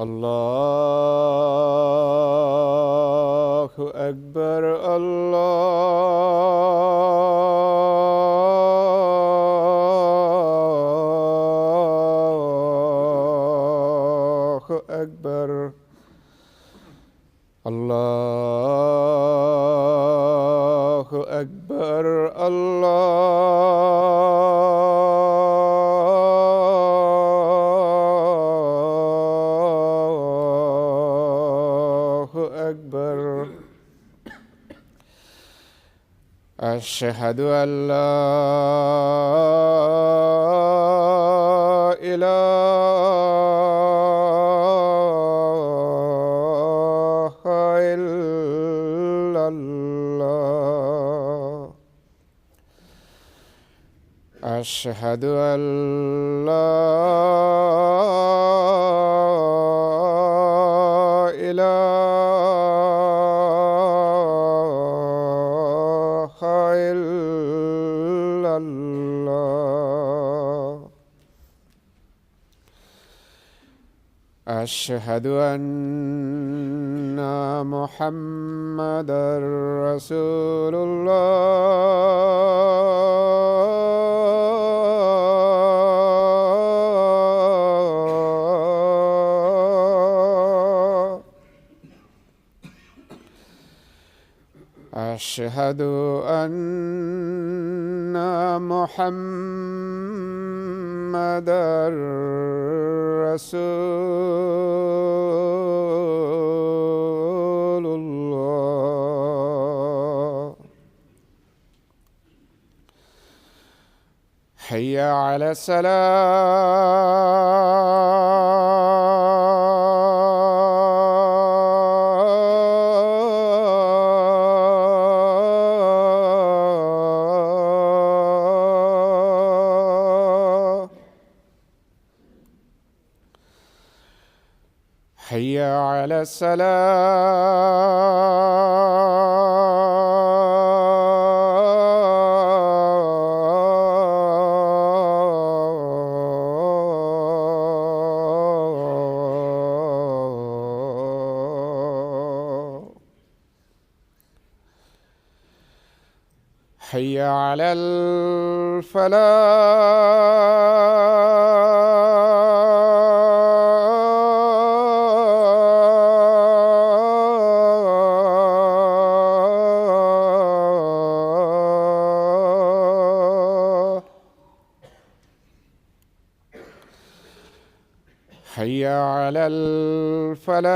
الله أكبر الله أكبر الله أكبر الله أكبر. أشهد أن لا إله إلا الله. أشهد أن لا إله إلا الله. أشهد أن محمدًا رسول الله. أشهد أن محمدًا رسول الله. حي على الصلاة. حي على الصلاة. حي على الفلاح. حي على الفلاح.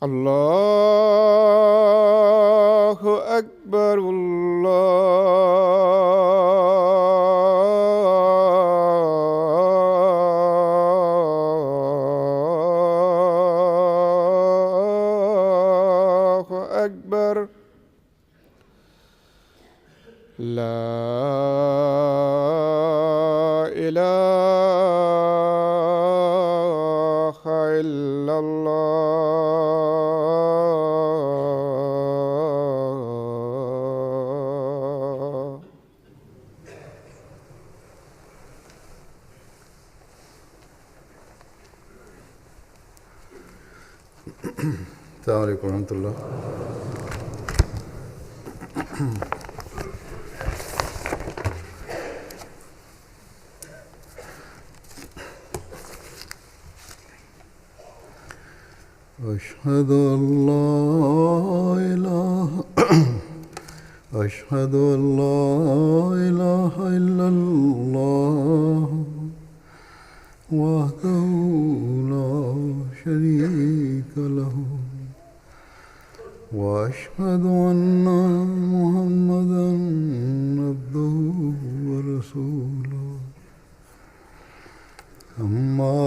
الله أكبر الله أكبر. لا إله إلا الله. السلام عليكم ورحمة الله. أشهد أن لا إله أشهد أن لا إله إلا الله وحده لا شريك له وأشهد أن محمدًا عبده ورسوله. أما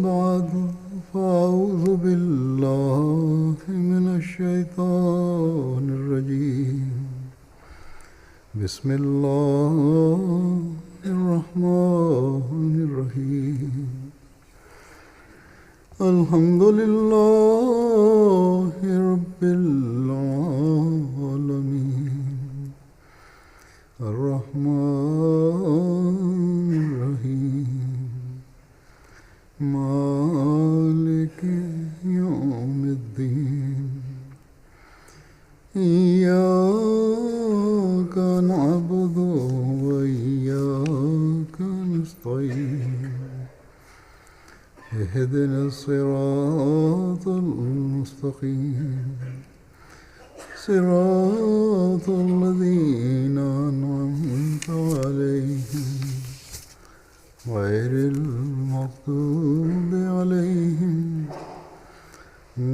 بعد فأعوذ بالله من الشيطان الرجيم. بسم الله الرحمن الرحيم. الحمد لله رب العالمين الرحمن الرحيم مالك يوم الدين إياك نعبد وإياك نستعين اهدنا الصراط المستقيم صراط الذين أنعمت عليهم غير المغضوب عليهم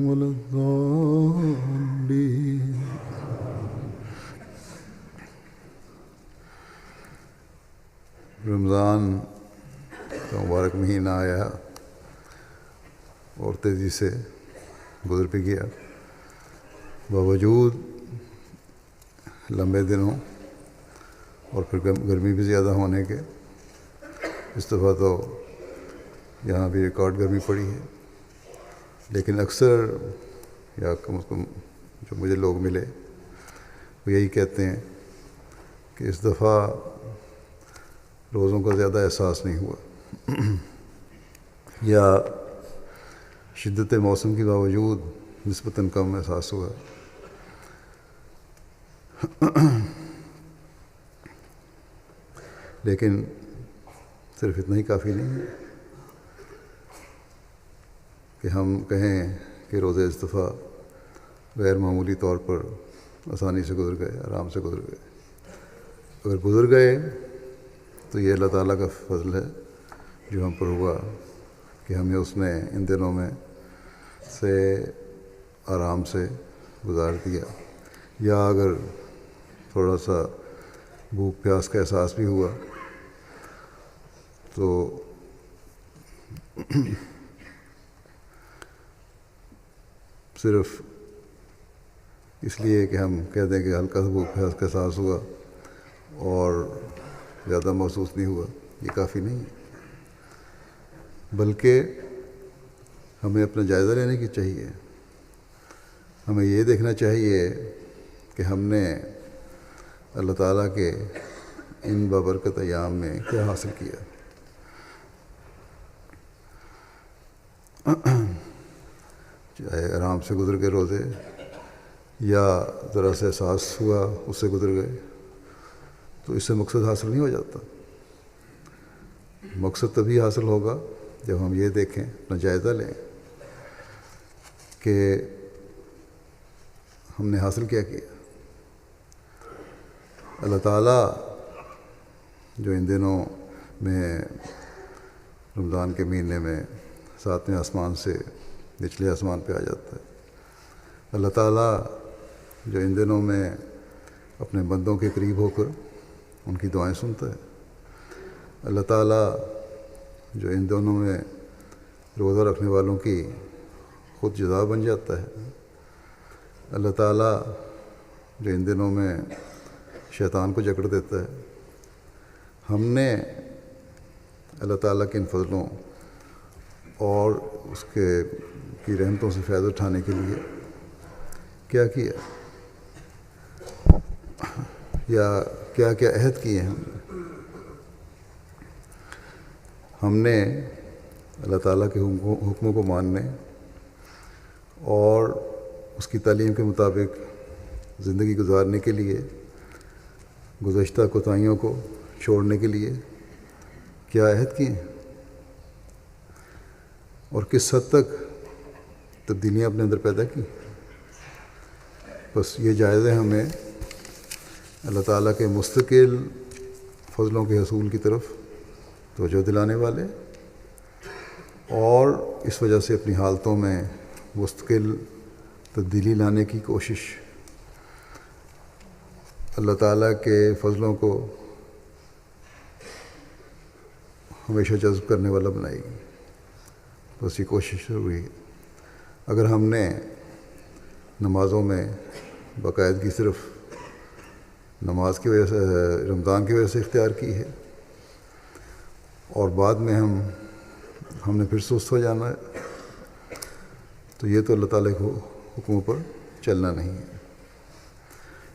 ولا الضالين. رمضان کا مبارک مہینہ آیا اور تیزی سے گزر بھی گیا. باوجود لمبے دنوں اور پھر گرمی بھی زیادہ ہونے کے، اس دفعہ تو یہاں بھی ریکارڈ گرمی پڑی ہے. لیکن اکثر یا کم از کم جو مجھے لوگ ملے وہ یہی کہتے ہیں کہ اس دفعہ روزوں کا زیادہ احساس نہیں ہوا یا شدت موسم کے باوجود نسبتاً کم احساس ہوا. لیکن صرف اتنا ہی کافی نہیں ہے کہ ہم کہیں کہ روزے اس دفعہ غیر معمولی طور پر آسانی سے گزر گئے، آرام سے گزر گئے. اگر گزر گئے تو یہ اللہ تعالیٰ کا فضل ہے جو ہم پر ہوا کہ ہمیں اس نے ان دنوں میں سے آرام سے گزار دیا. یا اگر تھوڑا سا بھوک پیاس کا احساس بھی ہوا تو صرف اس لیے کہ ہم کہہ دیں کہ ہلکا سا بھوک پیاس کا احساس ہوا اور زیادہ محسوس نہیں ہوا، یہ کافی نہیں ہے. بلکہ ہمیں اپنا جائزہ لینے کی چاہیے. ہمیں یہ دیکھنا چاہیے کہ ہم نے اللہ تعالیٰ کے ان بابرکت ایام میں کیا حاصل کیا. چاہے آرام سے گزر گئے روزے یا ذرا سے احساس ہوا اس سے گزر گئے، تو اس سے مقصد حاصل نہیں ہو جاتا. مقصد تبھی حاصل ہوگا جب ہم یہ دیکھیں، اپنا جائزہ لیں کہ ہم نے حاصل کیا کیا. اللہ تعالیٰ جو ان دنوں میں رمضان کے مہینے میں 7ویں آسمان سے نچلے آسمان پہ آ جاتا ہے، اللہ تعالیٰ جو ان دنوں میں اپنے بندوں کے قریب ہو کر ان کی دعائیں سنتا ہے، اللہ تعالیٰ جو ان دونوں میں روزہ رکھنے والوں کی خود جزا بن جاتا ہے، اللہ تعالیٰ جو ان دنوں میں شیطان کو جکڑ دیتا ہے. ہم نے اللہ تعالیٰ کے ان فضلوں اور اس کے کی رحمتوں سے فائدہ اٹھانے کے لیے کیا کیا، یا کیا کیا عہد کیے ہیں. ہم نے اللہ تعالیٰ کے حکموں کو ماننے اور اس کی تعلیم کے مطابق زندگی گزارنے کے لیے، گزشتہ کوتاہیوں کو چھوڑنے کے لیے کیا عہد کیے ہیں اور کس حد تک تبدیلیاں اپنے اندر پیدا کی. بس یہ جائزے ہمیں اللہ تعالیٰ کے مستقل فضلوں کے حصول کی طرف توجہ دلانے والے اور اس وجہ سے اپنی حالتوں میں مستقل تبدیلی لانے کی کوشش اللہ تعالیٰ کے فضلوں کو ہمیشہ جذب کرنے والا بنائے گی. بس یہ کوشش ضروری ہے. اگر ہم نے نمازوں میں باقاعدگی صرف نماز کی وجہ سے، رمضان کی وجہ سے اختیار کی ہے اور بعد میں ہم نے پھر سست ہو جانا ہے تو یہ تو اللہ تعالیٰ کے حکموں پر چلنا نہیں ہے۔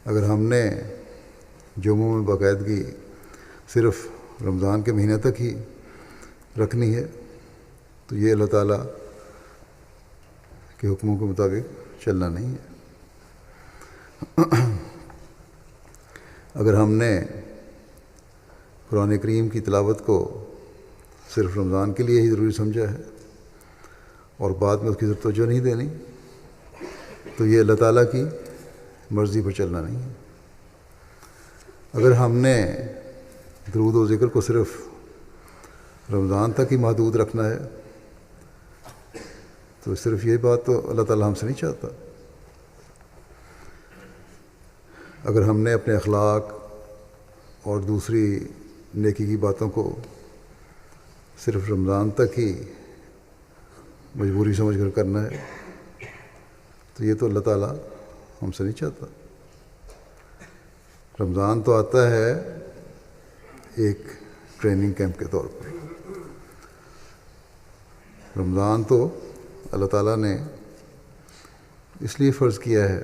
اگر ہم نے جمعوں میں باقاعدگی صرف رمضان کے مہینے تک ہی رکھنی ہے تو یہ اللہ تعالیٰ کے حکموں کے مطابق چلنا نہیں ہے۔ اگر ہم نے قرآن کریم کی تلاوت کو صرف رمضان کے لیے ہی ضروری سمجھا ہے اور بعد میں اس کی طرف توجہ نہیں دینی تو یہ اللہ تعالیٰ کی مرضی پر چلنا نہیں ہے۔ اگر ہم نے درود و ذکر کو صرف رمضان تک ہی محدود رکھنا ہے تو صرف یہ بات تو اللہ تعالیٰ ہم سے نہیں چاہتا۔ اگر ہم نے اپنے اخلاق اور دوسری نیکی کی باتوں کو صرف رمضان تک ہی مجبوری سمجھ کر کرنا ہے تو یہ تو اللہ تعالیٰ ہم سے نہیں چاہتا۔ رمضان تو آتا ہے ایک ٹریننگ کیمپ کے طور پر۔ رمضان تو اللہ تعالیٰ نے اس لیے فرض کیا ہے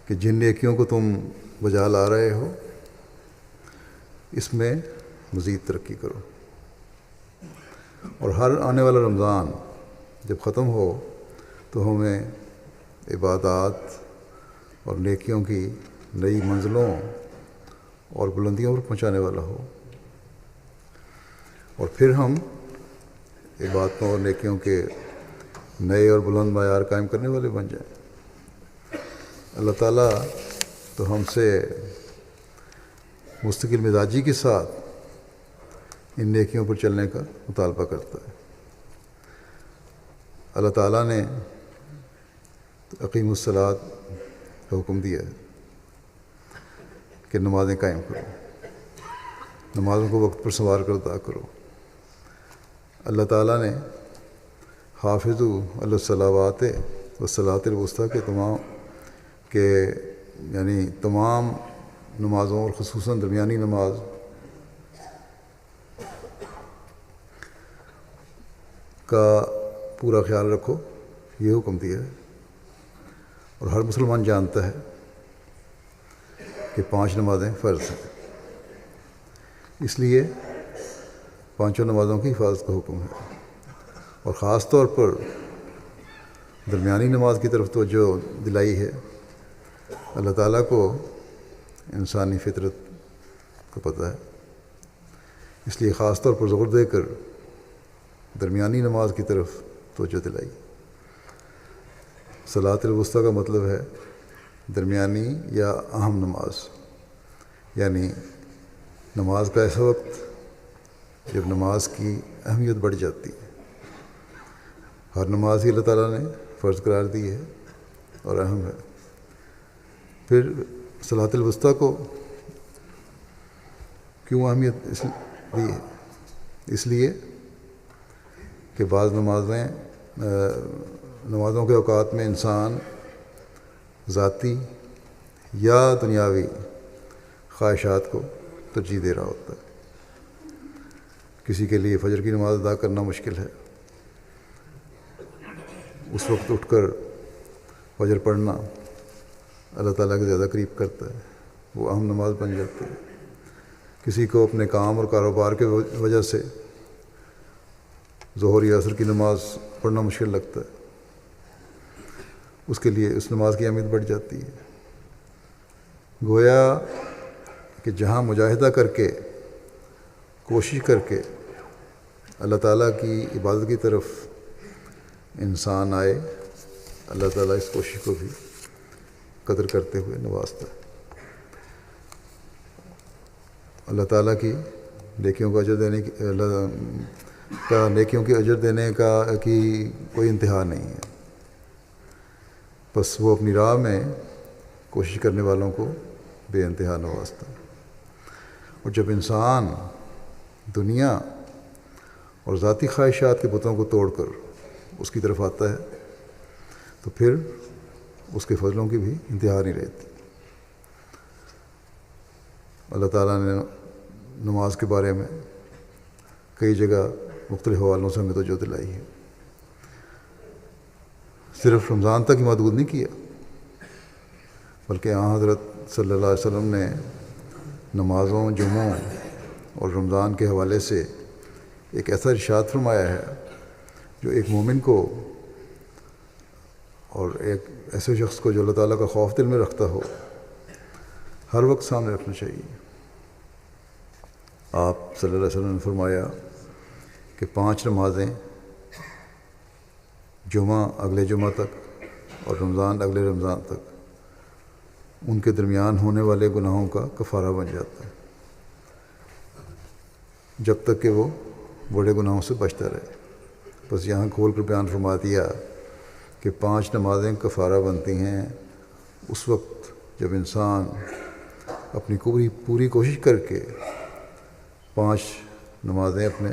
کہ جن نیکیوں کو تم بجا لا رہے ہو اس میں مزید ترقی کرو، اور ہر آنے والا رمضان جب ختم ہو تو ہمیں عبادات اور نیکیوں کی نئی منزلوں اور بلندیوں پر پہنچانے والا ہو، اور پھر ہم عبادتوں اور نیکیوں کے نئے اور بلند معیار قائم کرنے والے بن جائیں۔ اللہ تعالیٰ تو ہم سے مستقل مزاجی کے ساتھ ان نیکیوں پر چلنے کا مطالبہ کرتا ہے۔ اللہ تعالیٰ نے اقیم الصلاۃ کا حکم دیا ہے کہ نمازیں قائم کرو، نمازوں کو وقت پر سنوار کر ادا کرو۔ اللہ تعالیٰ نے حافظوا علی الصلوات والصلاۃ الوسطیٰ کے یعنی تمام نمازوں اور خصوصاً درمیانی نماز کا پورا خیال رکھو، یہ حکم دیا ہے۔ اور ہر مسلمان جانتا ہے کہ 5 نمازیں فرض ہیں، اس لیے 5 نمازوں کی حفاظت کا حکم ہے، اور خاص طور پر درمیانی نماز کی طرف توجہ دلائی ہے۔ اللہ تعالیٰ کو انسانی فطرت کو پتہ ہے، اس لیے خاص طور پر زور دے کر درمیانی نماز کی طرف توجہ دلائی۔ صلاۃ الوسطیٰ کا مطلب ہے درمیانی یا اہم نماز، یعنی نماز کا ایسا وقت جب نماز کی اہمیت بڑھ جاتی ہے۔ ہر نماز ہی اللہ تعالیٰ نے فرض قرار دی ہے اور اہم ہے۔ پھر صلاۃ الوسطیٰ کو کیوں اہمیت دی ہے؟ اس لیے کہ بعض نمازوں کے اوقات میں انسان ذاتی یا دنیاوی خواہشات کو ترجیح دے رہا ہوتا ہے۔ کسی کے لیے فجر کی نماز ادا کرنا مشکل ہے، اس وقت اٹھ کر فجر پڑھنا اللہ تعالیٰ کے زیادہ قریب کرتا ہے، وہ اہم نماز بن جاتی ہے۔ کسی کو اپنے کام اور کاروبار کے وجہ سے ظہر یا عصر کی نماز پڑھنا مشکل لگتا ہے، اس کے لیے اس نماز کی اہمیت بڑھ جاتی ہے۔ گویا کہ جہاں مجاہدہ کر کے کوشش کر کے اللہ تعالیٰ کی عبادت کی طرف انسان آئے، اللہ تعالیٰ اس کوشش کو بھی قدر کرتے ہوئے نوازتا ہے۔ اللہ تعالیٰ کی نیکیوں کا اجر دینے نیکیوں کے اجر دینے کی کوئی انتہا نہیں ہے، بس وہ اپنی راہ میں کوشش کرنے والوں کو بے انتہا نوازتا ہے۔ اور جب انسان دنیا اور ذاتی خواہشات کے بتوں کو توڑ کر اس کی طرف آتا ہے تو پھر اس کے فضلوں کی بھی انتہا نہیں رہتی۔ اللہ تعالیٰ نے نماز کے بارے میں کئی جگہ مختلف حوالوں سے ہمیں توجہ دلائی ہے۔ صرف رمضان تک ہی محدود نہیں کیا، بلکہ حضرت صلی اللہ علیہ وسلم نے نمازوں، جمعوں اور رمضان کے حوالے سے ایک ایسا ارشاد فرمایا ہے جو ایک مومن کو اور ایک ایسے شخص کو جو اللہ تعالیٰ کا خوف دل میں رکھتا ہو ہر وقت سامنے رکھنا چاہیے۔ آپ صلی اللہ علیہ وسلم نے فرمایا کہ 5 نمازیں، جمعہ اگلے جمعہ تک اور رمضان اگلے رمضان تک، ان کے درمیان ہونے والے گناہوں کا کفارہ بن جاتا ہے، جب تک کہ وہ بڑے گناہوں سے بچتا رہے۔ بس یہاں کھول کر بیان فرما دیا کہ 5 نمازیں کفارہ بنتی ہیں اس وقت جب انسان اپنی پوری کوشش کر کے 5 نمازیں اپنے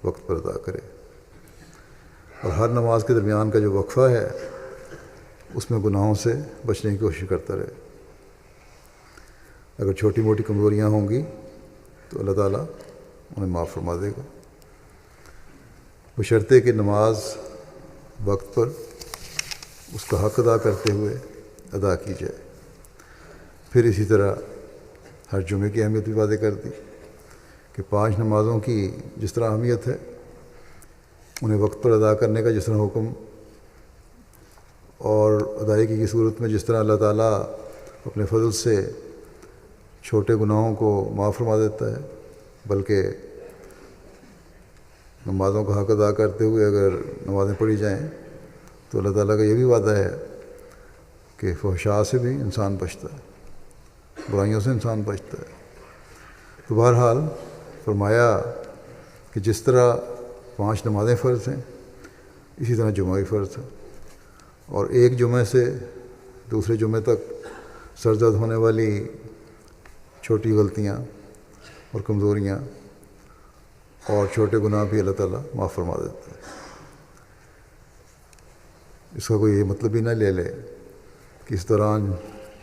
وقت پر ادا کرے، اور ہر نماز کے درمیان کا جو وقفہ ہے اس میں گناہوں سے بچنے کی کوشش کرتا رہے۔ اگر چھوٹی موٹی کمزوریاں ہوں گی تو اللہ تعالیٰ انہیں معاف فرما دے گا، بشرطے کہ نماز وقت پر اس کا حق ادا کرتے ہوئے ادا کی جائے۔ پھر اسی طرح ہر جمعے کی اہمیت بھی واضح کر دی کہ 5 نمازوں کی جس طرح اہمیت ہے، انہیں وقت پر ادا کرنے کا جس طرح حکم، اور ادائیگی کی صورت میں جس طرح اللہ تعالیٰ اپنے فضل سے چھوٹے گناہوں کو معاف فرما دیتا ہے، بلکہ نمازوں کا حق ادا کرتے ہوئے اگر نمازیں پڑھی جائیں تو اللہ تعالیٰ کا یہ بھی وعدہ ہے کہ فحشاء سے بھی انسان بچتا ہے، برائیوں سے انسان بچتا ہے۔ تو بہرحال فرمایا کہ جس طرح 5 نمازیں فرض ہیں، اسی طرح جمعہ بھی فرض ہے، اور ایک جمعے سے دوسرے جمعے تک سرزد ہونے والی چھوٹی غلطیاں اور کمزوریاں اور چھوٹے گناہ بھی اللہ تعالیٰ معاف فرما دیتا ہے۔ اس کا کوئی یہ مطلب ہی نہ لے لے کہ اس دوران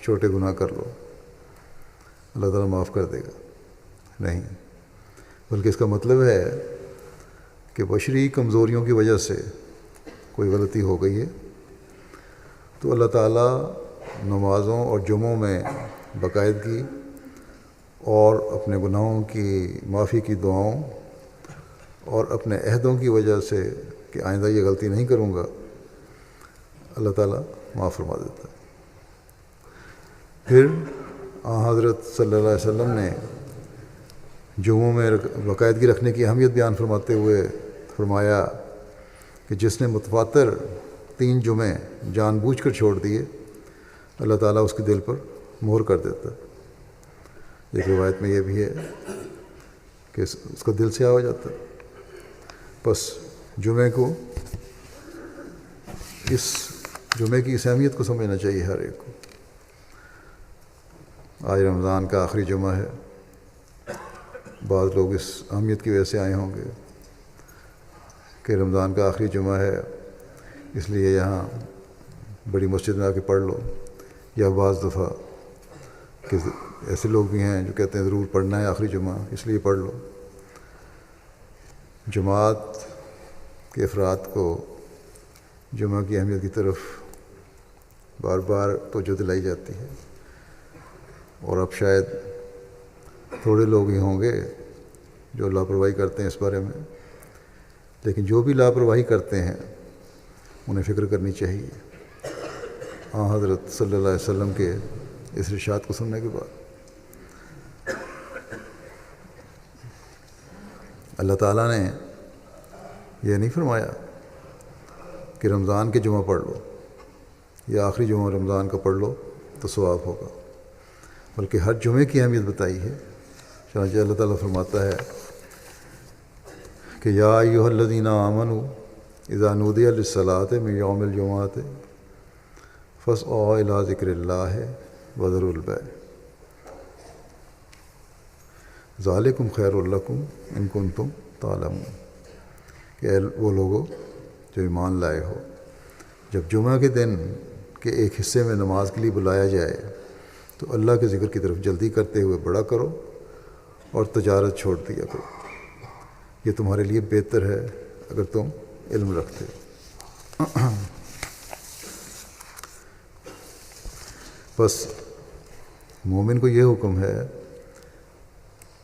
چھوٹے گناہ کر لو اللہ تعالیٰ معاف کر دے گا، نہیں، بلکہ اس کا مطلب ہے کہ بشری کمزوریوں کی وجہ سے کوئی غلطی ہو گئی ہے تو اللہ تعالیٰ نمازوں اور جمعوں میں باقاعدگی اور اپنے گناہوں کی معافی کی دعاؤں اور اپنے عہدوں کی وجہ سے کہ آئندہ یہ غلطی نہیں کروں گا، اللہ تعالیٰ معاف فرما دیتا ہے۔ پھر حضرت صلی اللہ علیہ وسلم نے جمعوں میں باقاعدگی رکھنے کی اہمیت بیان فرماتے ہوئے فرمایا کہ جس نے متواتر 3 جمعے جان بوجھ کر چھوڑ دیے، اللہ تعالیٰ اس کے دل پر مہر کر دیتا ہے۔ ایک روایت میں یہ بھی ہے کہ اس کا دل سیاہ ہو جاتا ہے۔ بس جمعے کی اس اہمیت کو سمجھنا چاہیے ہر ایک کو۔ آج رمضان کا آخری جمعہ ہے، بعض لوگ اس اہمیت کی وجہ سے آئے ہوں گے کہ رمضان کا آخری جمعہ ہے اس لیے یہاں بڑی مسجد میں آ کے پڑھ لو، یا بعض دفعہ کہ ایسے لوگ بھی ہیں جو کہتے ہیں ضرور پڑھنا ہے آخری جمعہ اس لیے پڑھ لو۔ جماعت کے افراد کو جمعہ کی اہمیت کی طرف بار بار توجہ دلائی جاتی ہے، اور اب شاید تھوڑے لوگ ہی ہوں گے جو لاپرواہی کرتے ہیں اس بارے میں، لیکن جو بھی لاپرواہی کرتے ہیں انہیں فکر کرنی چاہیے حضرت صلی اللہ علیہ وسلم کے اس ارشاد کو سننے کے بعد۔ اللہ تعالیٰ نے یہ نہیں فرمایا کہ رمضان کے جمعہ پڑھ لو یا آخری جمعہ رمضان کا پڑھ لو تو ثواب ہوگا، بلکہ ہر جمعے کی اہمیت بتائی ہے۔ چنانچہ اللہ تعالیٰ فرماتا ہے کہ یا ایھا الذین آمنوا اذا نودی للصلاۃ من یوم الجمعۃ فاسعوا الی ذکر اللہ وذروا البیع ذالکم خیر لکم ان کنتم تعلمون، کہ وہ لوگوں جو ایمان لائے ہو، جب جمعہ کے دن کے ایک حصے میں نماز کے لیے بلایا جائے تو اللہ کے ذکر کی طرف جلدی کرتے ہوئے بڑا کرو اور تجارت چھوڑ دیا کرو، یہ تمہارے لیے بہتر ہے اگر تم علم رکھتے ہو۔ بس مومن کو یہ حکم ہے،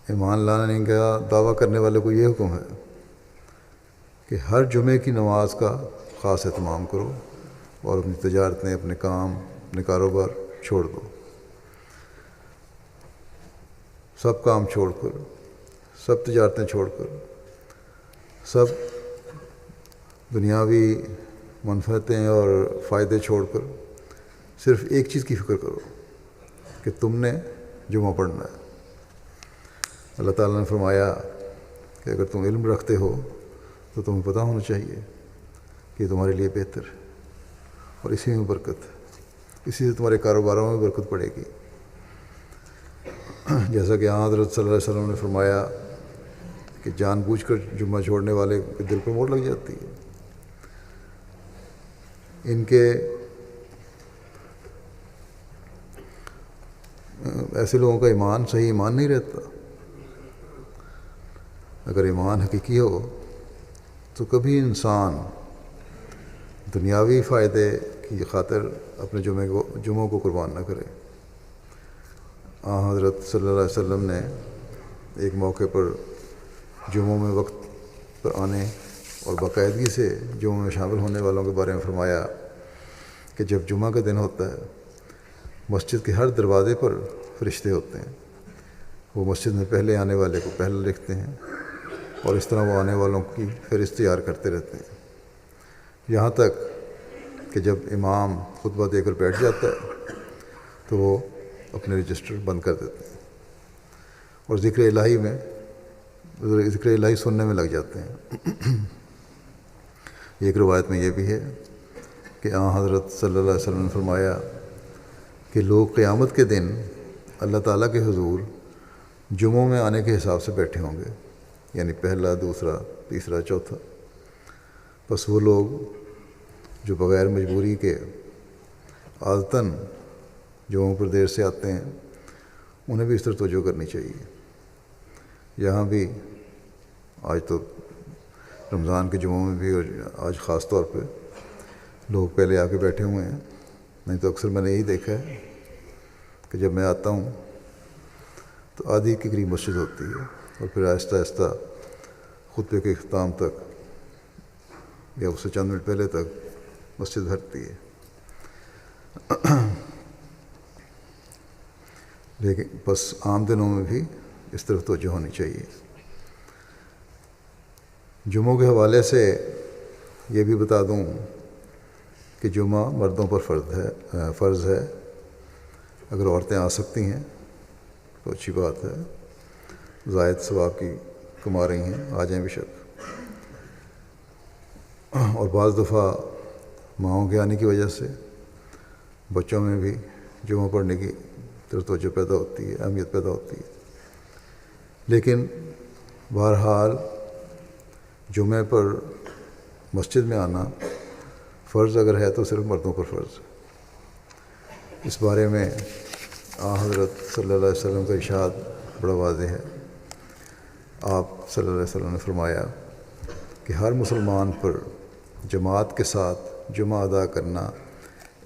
ایمان لانے کا دعویٰ کرنے والے کو یہ حکم ہے کہ ہر جمعے کی نماز کا خاص اہتمام کرو اور اپنی تجارتیں، اپنے کام، اپنے کاروبار چھوڑ دو. سب کام چھوڑ کر، سب تجارتیں چھوڑ کر، سب دنیاوی منفعتیں اور فائدے چھوڑ کر صرف ایک چیز کی فکر کرو کہ تم نے جمعہ پڑھنا ہے. اللہ تعالیٰ نے فرمایا کہ اگر تم علم رکھتے ہو تو تمہیں پتہ ہونا چاہیے کہ یہ تمہارے لیے بہتر ہے اور اسی میں برکت ہے، اسی سے تمہارے کاروباروں میں برکت پڑے گی. جیسا کہ حضرت صلی اللہ علیہ وسلم نے فرمایا کہ جان بوجھ کر جمعہ چھوڑنے والے کے دل پر موٹ لگ جاتی ہے. ان کے ایسے لوگوں کا ایمان صحیح ایمان نہیں رہتا. اگر ایمان حقیقی ہو تو کبھی انسان دنیاوی فائدے کی خاطر اپنے جمعوں کو قربان نہ کرے. حضرت صلی اللہ علیہ وسلم نے ایک موقع پر جمعوں میں وقت پر آنے اور باقاعدگی سے جمعوں میں شامل ہونے والوں کے بارے میں فرمایا کہ جب جمعہ کا دن ہوتا ہے مسجد کے ہر دروازے پر فرشتے ہوتے ہیں. وہ مسجد میں پہلے آنے والے کو پہلے لکھتے ہیں اور اس طرح وہ آنے والوں کی فہرست تیار کرتے رہتے ہیں، یہاں تک کہ جب امام خطبہ دے کر بیٹھ جاتا ہے تو وہ اپنے رجسٹر بند کر دیتے ہیں اور ذکر الہی سننے میں لگ جاتے ہیں. ایک روایت میں یہ بھی ہے کہ حضرت صلی اللہ علیہ وسلم نے فرمایا کہ لوگ قیامت کے دن اللہ تعالیٰ کے حضور جمعوں میں آنے کے حساب سے بیٹھے ہوں گے، یعنی پہلا، دوسرا، تیسرا، چوتھا. بس وہ لوگ جو بغیر مجبوری کے عادتاً جمعوں پر دیر سے آتے ہیں انہیں بھی اس طرح توجہ کرنی چاہیے. یہاں بھی آج تو رمضان کے جمعوں میں بھی اور آج خاص طور پہ لوگ پہلے آ کے بیٹھے ہوئے ہیں. نہیں تو اکثر میں نے یہی دیکھا ہے کہ جب میں آتا ہوں تو آدھی کے قریب مسجد ہوتی ہے اور پھر آہستہ آہستہ خطبے کے اختتام تک یا اس سے چند منٹ پہلے تک مسجد بھرتی ہے. لیکن بس عام دنوں میں بھی اس طرف توجہ ہونی چاہیے. جمعوں کے حوالے سے یہ بھی بتا دوں کہ جمعہ مردوں پر فرض ہے. اگر عورتیں آ سکتی ہیں تو اچھی بات ہے، زائد ثواب کی کما رہی ہیں، آ جائیں بے شک. اور بعض دفعہ ماؤں کے آنے کی وجہ سے بچوں میں بھی جمعہ پڑھنے کی طرف توجہ پیدا ہوتی ہے، اہمیت پیدا ہوتی ہے. لیکن بہرحال جمعے پر مسجد میں آنا فرض اگر ہے تو صرف مردوں پر فرض ہے. اس بارے میں حضرت صلی اللہ علیہ وسلم کا ارشاد بڑا واضح ہے. آپ صلی اللہ علیہ وسلم نے فرمایا کہ ہر مسلمان پر جماعت کے ساتھ جمعہ ادا کرنا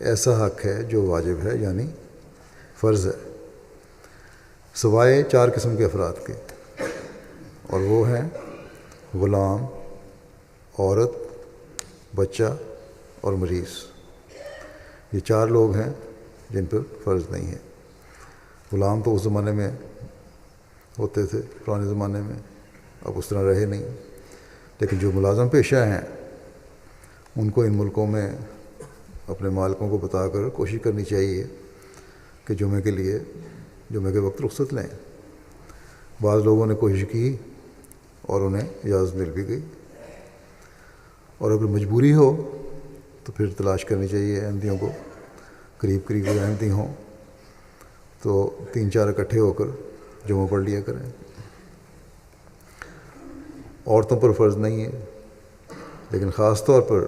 ایسا حق ہے جو واجب ہے، یعنی فرض ہے، سوائے 4 قسم کے افراد کے، اور وہ ہیں غلام، عورت، بچہ اور مریض. یہ 4 لوگ ہیں جن پر فرض نہیں ہے. غلام تو اس زمانے میں ہوتے تھے، پرانے زمانے میں، اب اس طرح رہے نہیں. لیکن جو ملازم پیشہ ہیں ان کو ان ملکوں میں اپنے مالکوں کو بتا کر کوشش کرنی چاہیے کہ جمعے کے وقت رخصت لیں. بعض لوگوں نے کوشش کی اور انہیں اجازت مل بھی گئی، اور اگر مجبوری ہو تو پھر تلاش کرنی چاہیے احمدیوں کو، قریب کوئی احمدی ہوں تو 3-4 اکٹھے ہو کر جمعہ پڑھ لیا کریں. عورتوں پر فرض نہیں ہے، لیکن خاص طور پر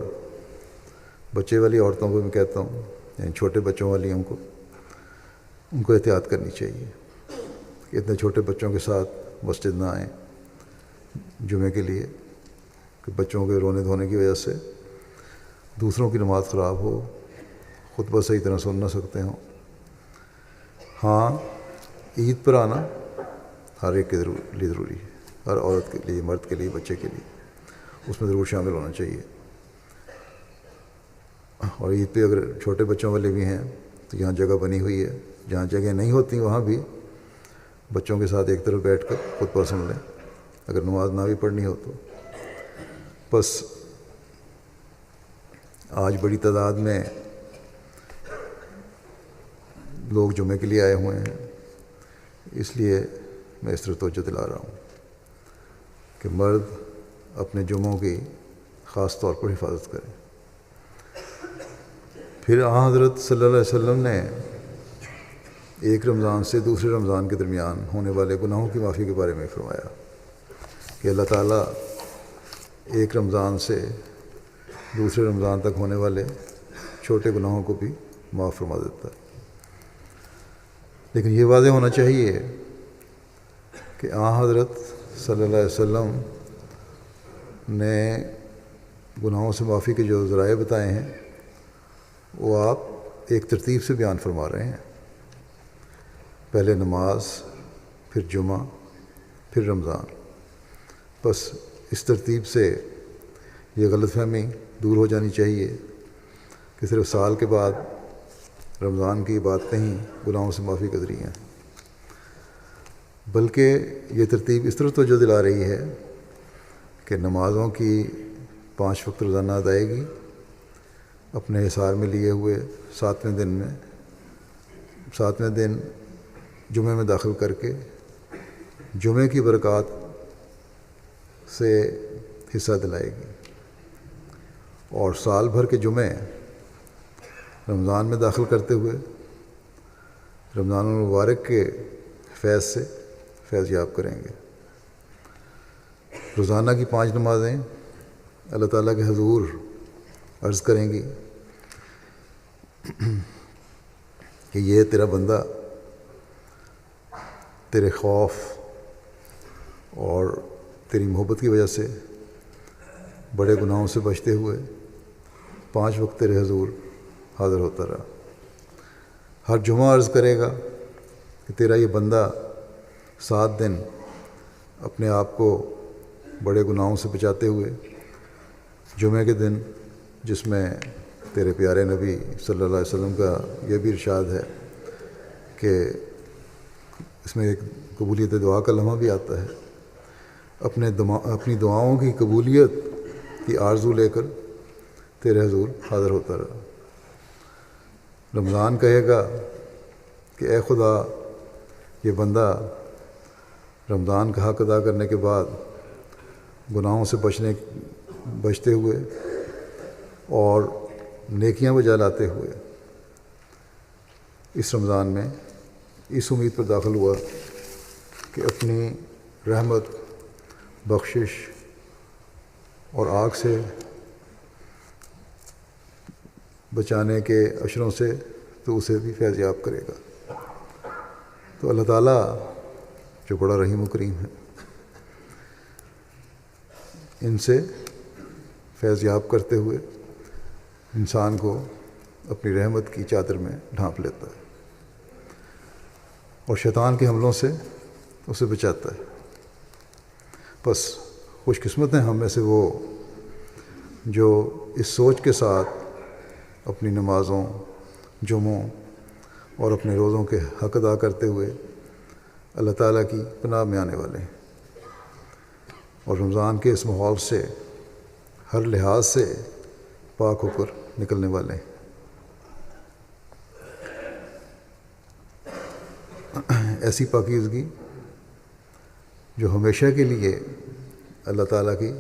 بچے والی عورتوں کو میں کہتا ہوں، یعنی چھوٹے بچوں والی ان کو احتیاط کرنی چاہیے کہ اتنے چھوٹے بچوں کے ساتھ مسجد نہ آئیں جمعے کے لیے، کہ بچوں کے رونے دھونے کی وجہ سے دوسروں کی نماز خراب ہو، خطبہ صحیح طرح سن نہ سکتے ہوں. ہاں عید پر آنا ہر ایک کے لیے ضروری ہے، ہر عورت کے لیے، مرد کے لیے، بچے کے لیے، اس میں ضرور شامل ہونا چاہیے۔ اور عید پہ اگر چھوٹے بچوں والے بھی ہیں تو یہاں جگہ بنی ہوئی ہے، جہاں جگہ نہیں ہوتی وہاں بھی بچوں کے ساتھ ایک طرف بیٹھ کر خود پر سن لیں، اگر نماز نہ بھی پڑھنی ہو تو۔ بس آج بڑی تعداد میں لوگ جمعے کے لیے آئے ہوئے ہیں، اس لیے میں اس طرح توجہ دلا رہا ہوں کہ مرد اپنے جمعوں کی خاص طور پر حفاظت کریں۔ پھر حضرت صلی اللہ علیہ وسلم نے ایک رمضان سے دوسرے رمضان کے درمیان ہونے والے گناہوں کی معافی کے بارے میں فرمایا کہ اللہ تعالیٰ ایک رمضان سے دوسرے رمضان تک ہونے والے چھوٹے گناہوں کو بھی معاف فرما دیتا ہے۔ لیکن یہ واضح ہونا چاہیے کہ حضرت صلی اللہ علیہ وسلم نے گناہوں سے معافی کے جو ذرائع بتائے ہیں وہ آپ ایک ترتیب سے بیان فرما رہے ہیں، پہلے نماز، پھر جمعہ، پھر رمضان۔ بس اس ترتیب سے یہ غلط فہمی دور ہو جانی چاہیے کہ صرف سال کے بعد رمضان کی باتیں ہی گناہوں سے معافی کا ذریعہ ہیں، بلکہ یہ ترتیب اس طرح توجہ دلا رہی ہے کہ نمازوں کی 5 وقت روزانہ ادائیگی اپنے حصار میں لیے ہوئے 7ویں دن جمعے میں داخل کر کے جمعے کی برکات سے حصہ دلائے گی، اور سال بھر کے جمعے رمضان میں داخل کرتے ہوئے رمضان المبارک کے فیض سے فیض یاب کریں گے۔ روزانہ کی 5 نمازیں اللہ تعالیٰ کے حضور عرض کریں گی کہ یہ تیرا بندہ تیرے خوف اور تیری محبت کی وجہ سے بڑے گناہوں سے بچتے ہوئے 5 وقت تیرے حضور حاضر ہوتا رہا۔ ہر جمعہ عرض کرے گا کہ تیرا یہ بندہ 7 دن اپنے آپ کو بڑے گناہوں سے بچاتے ہوئے جمعے کے دن، جس میں تیرے پیارے نبی صلی اللہ علیہ وسلم کا یہ بھی ارشاد ہے کہ اس میں ایک قبولیت دعا کا لمحہ بھی آتا ہے، اپنی دعاؤں کی قبولیت کی آرزو لے کر تیرے حضور حاضر ہوتا رہا۔ رمضان کہے گا کہ اے خدا، یہ بندہ رمضان کا حق ادا کرنے کے بعد گناہوں سے بچتے ہوئے اور نیکیاں بجا لاتے ہوئے اس رمضان میں اس امید پر داخل ہوا کہ اپنی رحمت، بخشش اور آگ سے بچانے کے اشروں سے تو اسے بھی فیض یاب کرے گا۔ تو اللہ تعالیٰ جو بڑا رحیم و کریم ہے، ان سے فیض یاب کرتے ہوئے انسان کو اپنی رحمت کی چادر میں ڈھانپ لیتا ہے اور شیطان کے حملوں سے اسے بچاتا ہے۔ بس خوش قسمت ہیں ہم میں سے وہ جو اس سوچ کے ساتھ اپنی نمازوں، جمعوں اور اپنے روزوں کے حق ادا کرتے ہوئے اللہ تعالیٰ کی پناہ میں آنے والے ہیں، اور رمضان کے اس ماحول سے ہر لحاظ سے پاک ہو کر نکلنے والے ہیں۔ ایسی پاکیزگی جو ہمیشہ کے لیے اللہ تعالیٰ کی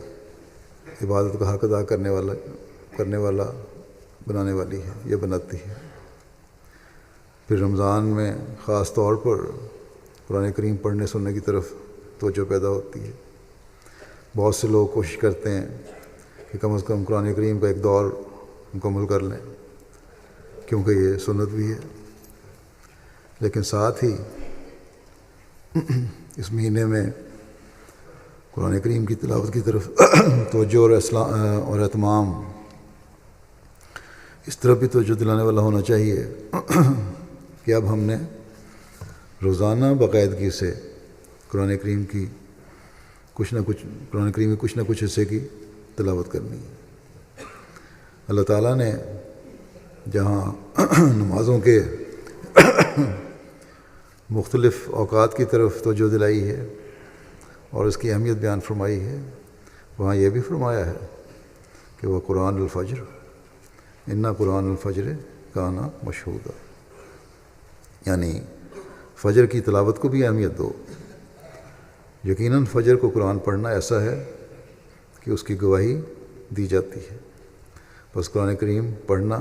عبادت کا حق ادا کرنے والا بنانے والی ہے، یہ بناتی ہے۔ پھر رمضان میں خاص طور پر قرآن کریم پڑھنے سننے کی طرف توجہ پیدا ہوتی ہے۔ بہت سے لوگ کوشش کرتے ہیں کہ کم از کم قرآن کریم کا ایک دور مکمل کر لیں، کیونکہ یہ سنت بھی ہے، لیکن ساتھ ہی اس مہینے میں قرآن کریم کی تلاوت کی طرف توجہ اور اہتمام اس طرف بھی توجہ دلانے والا ہونا چاہیے کہ اب ہم نے روزانہ باقاعدگی سے قرآن کریم کی کچھ نہ کچھ حصے کی تلاوت کرنی ہے۔ اللہ تعالیٰ نے جہاں نمازوں کے مختلف اوقات کی طرف توجہ دلائی ہے اور اس کی اہمیت بیان فرمائی ہے، وہاں یہ بھی فرمایا ہے کہ وہ قرآن الفجر انا قرآن الفجر کانا مشہودا، یعنی فجر کی تلاوت کو بھی اہمیت دو۔ یقیناً فجر کو قرآن پڑھنا ایسا ہے کہ اس کی گواہی دی جاتی ہے، بس قرآن کریم پڑھنا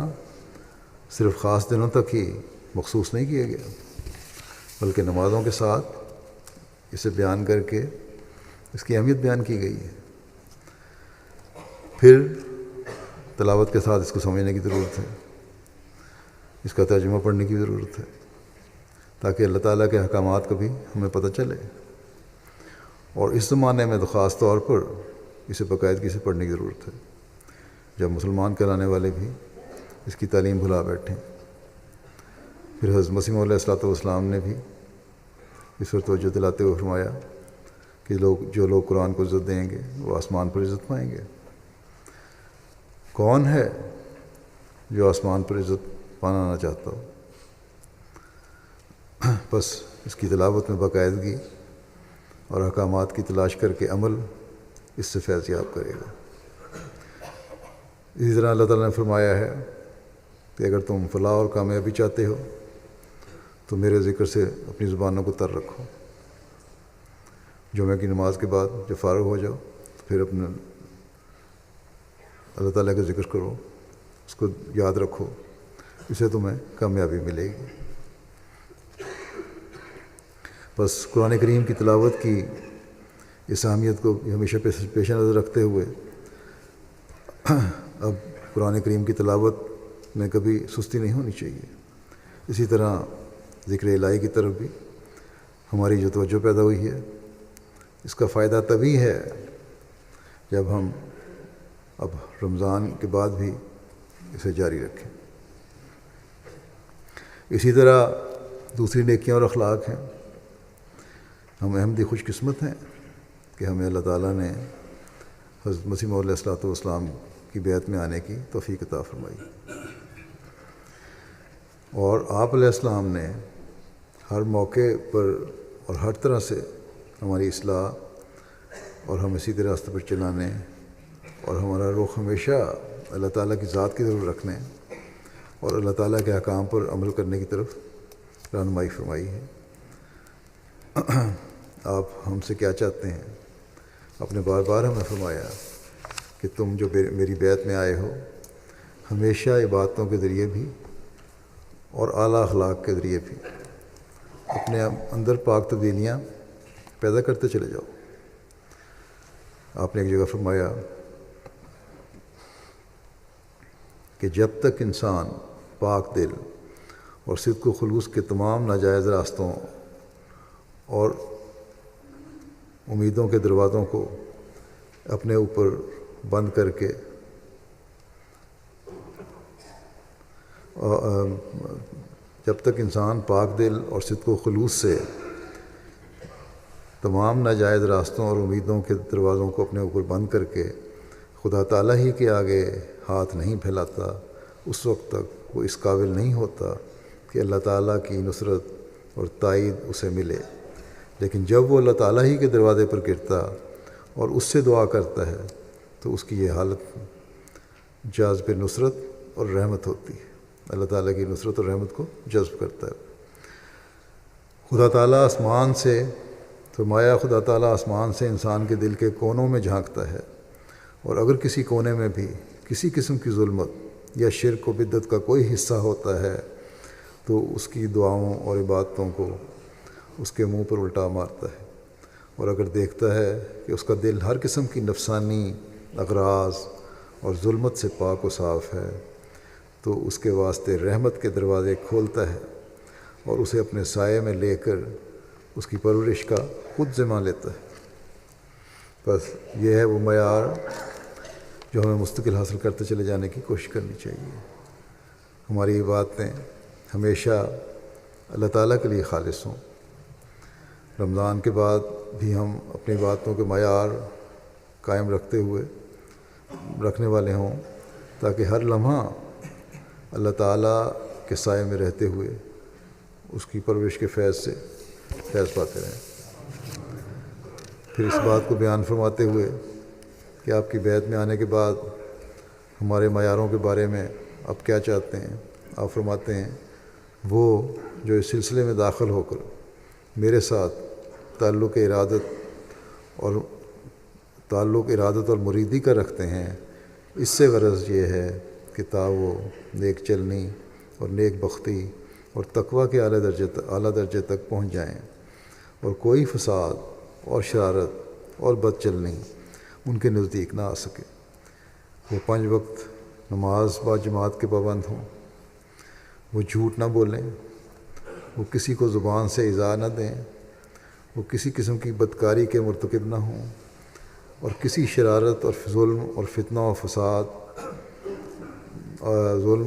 صرف خاص دنوں تک ہی مخصوص نہیں کیا گیا، بلکہ نمازوں کے ساتھ اسے بیان کر کے اس کی اہمیت بیان کی گئی ہے۔ پھر تلاوت کے ساتھ اس کو سمجھنے کی ضرورت ہے، اس کا ترجمہ پڑھنے کی ضرورت ہے، تاکہ اللہ تعالیٰ کے احکامات کا بھی ہمیں پتہ چلے، اور اس زمانے میں تو خاص طور پر اسے باقاعدگی سے پڑھنے کی ضرورت ہے، جب مسلمان کہلانے والے بھی اس کی تعلیم بھلا بیٹھیں۔ پھر حضرت مسیح علیہ الصلوۃ والسلام نے بھی اس پر توجہ دلاتے ہوئے فرمایا کہ جو لوگ قرآن کو عزت دیں گے وہ آسمان پر عزت پائیں گے۔ کون ہے جو آسمان پر عزت پانا نہ چاہتا ہو؟ بس اس کی تلاوت میں باقاعدگی اور احکامات کی تلاش کر کے عمل اس سے فیض یاب کرے گا۔ اسی طرح اللہ تعالیٰ نے فرمایا ہے کہ اگر تم فلاح اور کامیابی چاہتے ہو تو میرے ذکر سے اپنی زبانوں کو تر رکھو۔ جمعہ کی نماز کے بعد جب فارغ ہو جاؤ تو پھر اپنے اللہ تعالیٰ کا ذکر کرو، اس کو یاد رکھو، اسے تمہیں کامیابی ملے گی۔ بس قرآن کریم کی تلاوت کی اس اہمیت کو ہمیشہ پیش نظر رکھتے ہوئے اب قرآن کریم کی تلاوت میں کبھی سستی نہیں ہونی چاہیے۔ اسی طرح ذکر الہی کی طرف بھی ہماری جو توجہ پیدا ہوئی ہے، اس کا فائدہ تبھی ہے جب ہم اب رمضان کے بعد بھی اسے جاری رکھیں۔ اسی طرح دوسری نیکیاں اور اخلاق ہیں۔ ہم احمدی خوش قسمت ہیں کہ ہمیں اللہ تعالیٰ نے حضرت مسیح علیہ الصلوۃ والسلام کی بیعت میں آنے کی توفیق عطا فرمائی، اور آپ علیہ السلام نے ہر موقع پر اور ہر طرح سے ہماری اصلاح اور ہمیں سیدھے راستے پر چلانے اور ہمارا رخ ہمیشہ اللہ تعالیٰ کی ذات کی طرف رکھنے اور اللہ تعالیٰ کے احکام پر عمل کرنے کی طرف رہنمائی فرمائی ہے۔ آپ ہم سے کیا چاہتے ہیں؟ آپ نے بار بار ہمیں فرمایا کہ تم جو میری بیعت میں آئے ہو ہمیشہ عبادتوں کے ذریعے بھی اور اعلیٰ اخلاق کے ذریعے بھی اپنے اندر پاک تبدیلیاں پیدا کرتے چلے جاؤ۔ آپ نے ایک جگہ فرمایا کہ جب تک انسان پاک دل اور صدق و خلوص کے تمام ناجائز راستوں اور امیدوں کے دروازوں کو اپنے اوپر بند کر کے جب تک انسان پاک دل اور صدق و خلوص سے تمام ناجائز راستوں اور امیدوں کے دروازوں کو اپنے اوپر بند کر کے خدا تعالیٰ ہی کے آگے ہاتھ نہیں پھیلاتا، اس وقت تک وہ اس قابل نہیں ہوتا کہ اللہ تعالیٰ کی نصرت اور تائید اسے ملے۔ لیکن جب وہ اللہ تعالیٰ ہی کے دروازے پر گرتا اور اس سے دعا کرتا ہے تو اس کی یہ حالت جذب نصرت اور رحمت ہوتی ہے، اللہ تعالیٰ کی نصرت اور رحمت کو جذب کرتا ہے۔ خدا تعالیٰ آسمان سے فرمایا، خدا تعالیٰ آسمان سے انسان کے دل کے کونوں میں جھانکتا ہے، اور اگر کسی کونے میں بھی کسی قسم کی ظلمت یا شرک و بدعت کا کوئی حصہ ہوتا ہے تو اس کی دعاؤں اور عبادتوں کو اس کے منہ پر الٹا مارتا ہے، اور اگر دیکھتا ہے کہ اس کا دل ہر قسم کی نفسانی اغراض اور ظلمت سے پاک و صاف ہے تو اس کے واسطے رحمت کے دروازے کھولتا ہے اور اسے اپنے سائے میں لے کر اس کی پرورش کا خود ذمہ لیتا ہے۔ بس یہ ہے وہ معیار جو ہمیں مستقل حاصل کرتے چلے جانے کی کوشش کرنی چاہیے۔ ہماری باتیں ہمیشہ اللہ تعالیٰ کے لیے خالص ہوں، رمضان کے بعد بھی ہم اپنی باتوں کے معیار قائم رکھنے والے ہوں، تاکہ ہر لمحہ اللہ تعالیٰ کے سائے میں رہتے ہوئے اس کی پرورش کے فیض پاتے رہیں۔ پھر اس بات کو بیان فرماتے ہوئے کہ آپ کی بیعت میں آنے کے بعد ہمارے معیاروں کے بارے میں آپ کیا چاہتے ہیں، آپ فرماتے ہیں وہ جو اس سلسلے میں داخل ہو کر میرے ساتھ تعلق ارادت اور مریدی کا رکھتے ہیں، اس سے غرض یہ ہے کہ تا وہ نیک چلنی اور نیک بختی اور تقویٰ کے اعلیٰ درجے تک پہنچ جائیں، اور کوئی فساد اور شرارت اور بد چلنی ان کے نزدیک نہ آ سکے۔ وہ 5 وقت نماز با جماعت کے پابند ہوں، وہ جھوٹ نہ بولیں، وہ کسی کو زبان سے ایذا نہ دیں، وہ کسی قسم کی بدکاری کے مرتکب نہ ہوں، اور کسی شرارت اور ظلم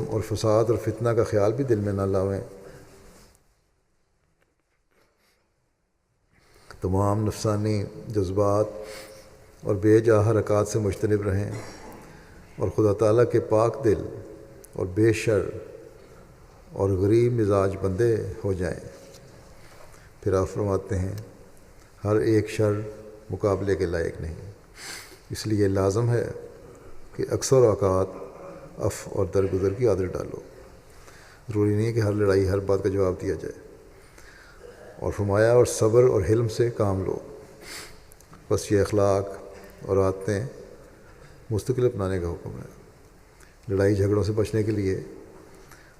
اور فساد اور فتنہ کا خیال بھی دل میں نہ لاویں۔ تمام نفسانی جذبات اور بے جا حرکات سے مجتنب رہیں، اور خدا تعالیٰ کے پاک دل اور بے شر اور غریب مزاج بندے ہو جائیں۔ پھر آپ فرماتے ہیں ہر ایک شر مقابلے کے لائق نہیں، اس لیے لازم ہے کہ اکثر اوقات اور درگزر کی عادت ڈالو۔ ضروری نہیں ہے کہ ہر لڑائی ہر بات کا جواب دیا جائے۔ اور فرمایا اور صبر اور حلم سے کام لو۔ بس یہ اخلاق اور عادتیں مستقل اپنانے کا حکم ہے۔ لڑائی جھگڑوں سے بچنے کے لیے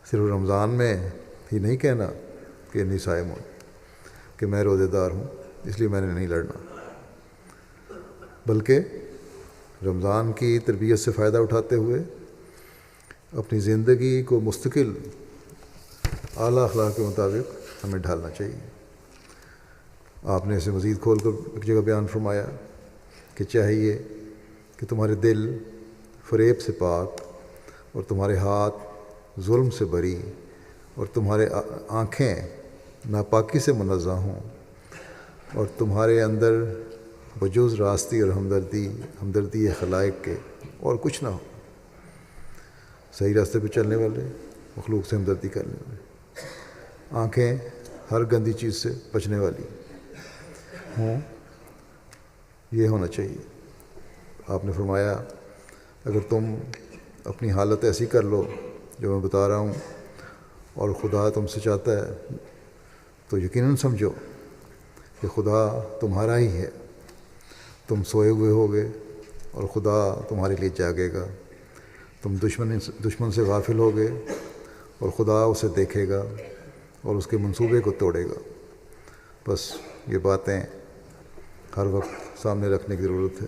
صرف رمضان میں ہی نہیں کہنا کہ انی صائم ہوں، کہ میں روزے دار ہوں اس لیے میں نے نہیں لڑنا، بلکہ رمضان کی تربیت سے فائدہ اٹھاتے ہوئے اپنی زندگی کو مستقل اعلیٰ اخلاق کے مطابق ہمیں ڈھالنا چاہیے۔ آپ نے اسے مزید کھول کر ایک جگہ بیان فرمایا کہ چاہیے کہ تمہارے دل فریب سے پاک اور تمہارے ہاتھ ظلم سے بری اور تمہارے آنکھیں ناپاکی سے منزہ ہوں، اور تمہارے اندر بجز راستی اور ہمدردی خلائق کے اور کچھ نہ ہو۔ صحیح راستے پہ چلنے والے، مخلوق سے ہمدردی کرنے والے، آنکھیں ہر گندی چیز سے بچنے والی ہوں، یہ ہونا چاہیے۔ آپ نے فرمایا اگر تم اپنی حالت ایسی کر لو جو میں بتا رہا ہوں، اور خدا تم سے چاہتا ہے تو یقیناً سمجھو کہ خدا تمہارا ہی ہے۔ تم سوئے ہوئے ہوگے اور خدا تمہارے لیے جاگے گا، تم دشمن سے غافل ہوگے اور خدا اسے دیکھے گا اور اس کے منصوبے کو توڑے گا۔ بس یہ باتیں ہر وقت سامنے رکھنے کی ضرورت ہے۔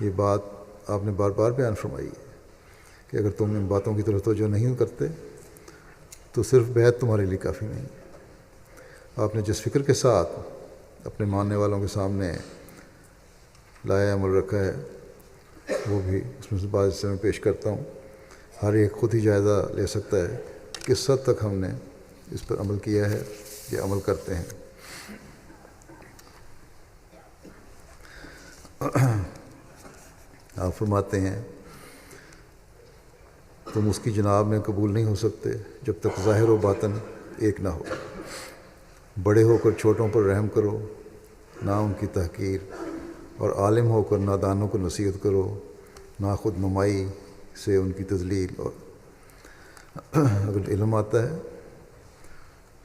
یہ بات آپ نے بار بار بیان فرمائی ہے کہ اگر تم ان باتوں کی طرف توجہ نہیں کرتے تو صرف بیعت تمہارے لیے کافی نہیں۔ آپ نے جس فکر کے ساتھ اپنے ماننے والوں کے سامنے لایا عمل رکھا ہے وہ بھی اس میں سے بعض حصے میں پیش کرتا ہوں۔ ہر ایک خود ہی جائزہ لے سکتا ہے کہ کس حد تک ہم نے اس پر عمل کیا ہے یا عمل کرتے ہیں۔ آپ فرماتے ہیں تم اس کی جناب میں قبول نہیں ہو سکتے جب تک ظاہر و باطن ایک نہ ہو۔ بڑے ہو کر چھوٹوں پر رحم کرو، نہ ان کی تحقیر، اور عالم ہو کر نادانوں کو نصیحت کرو، نہ خود نمائی سے ان کی تذلیل۔ اور اگر علم آتا ہے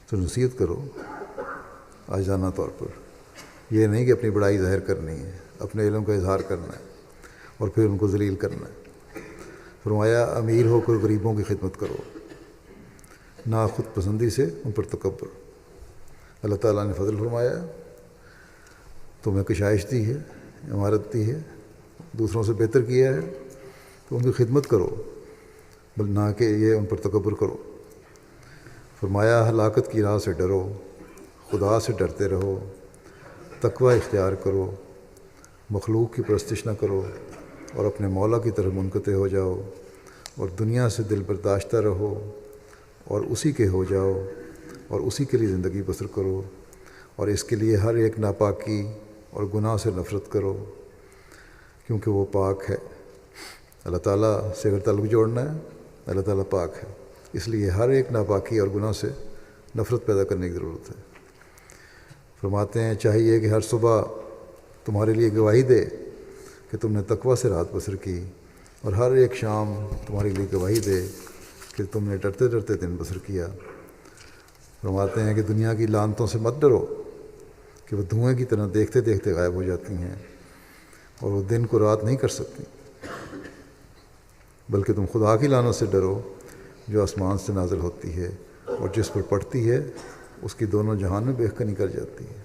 تو نصیحت کرو عاجزانہ طور پر، یہ نہیں کہ اپنی بڑائی ظاہر کرنی ہے، اپنے علم کا اظہار کرنا ہے اور پھر ان کو ذلیل کرنا ہے۔ فرمایا امیر ہو کر غریبوں کی خدمت کرو، نہ خود پسندی سے ان پر تکبر۔ اللہ تعالیٰ نے فضل فرمایا، تمہیں کشائش دی ہے، عمارت دی ہے، دوسروں سے بہتر کیا ہے، تو ان کی خدمت کرو، بل نہ کہ یہ ان پر تکبر کرو۔ فرمایا ہلاکت کی راہ سے ڈرو، خدا سے ڈرتے رہو، تقوی اختیار کرو، مخلوق کی پرستش نہ کرو، اور اپنے مولا کی طرف منقطع ہو جاؤ، اور دنیا سے دل برداشتہ رہو اور اسی کے ہو جاؤ، اور اسی کے لیے زندگی بسر کرو، اور اس کے لیے ہر ایک ناپاکی اور گناہ سے نفرت کرو، کیونکہ وہ پاک ہے۔ اللہ تعالیٰ سے اگر تعلق جوڑنا ہے، اللہ تعالیٰ پاک ہے، اس لیے ہر ایک ناپاکی اور گناہ سے نفرت پیدا کرنے کی ضرورت ہے۔ فرماتے ہیں چاہیے کہ ہر صبح تمہارے لیے گواہی دے کہ تم نے تقوی سے رات بسر کی، اور ہر ایک شام تمہارے لیے گواہی دے کہ تم نے ڈرتے ڈرتے دن بسر کیا۔ فرماتے ہیں کہ دنیا کی لعنتوں سے مت ڈرو کہ وہ دھوئیں کی طرح دیکھتے دیکھتے غائب ہو جاتی ہیں، اور وہ دن کو رات نہیں کر سکتی، بلکہ تم خدا کی لعنت سے ڈرو جو آسمان سے نازل ہوتی ہے اور جس پر پڑتی ہے اس کی دونوں جہان میں بے کنی کر جاتی ہے۔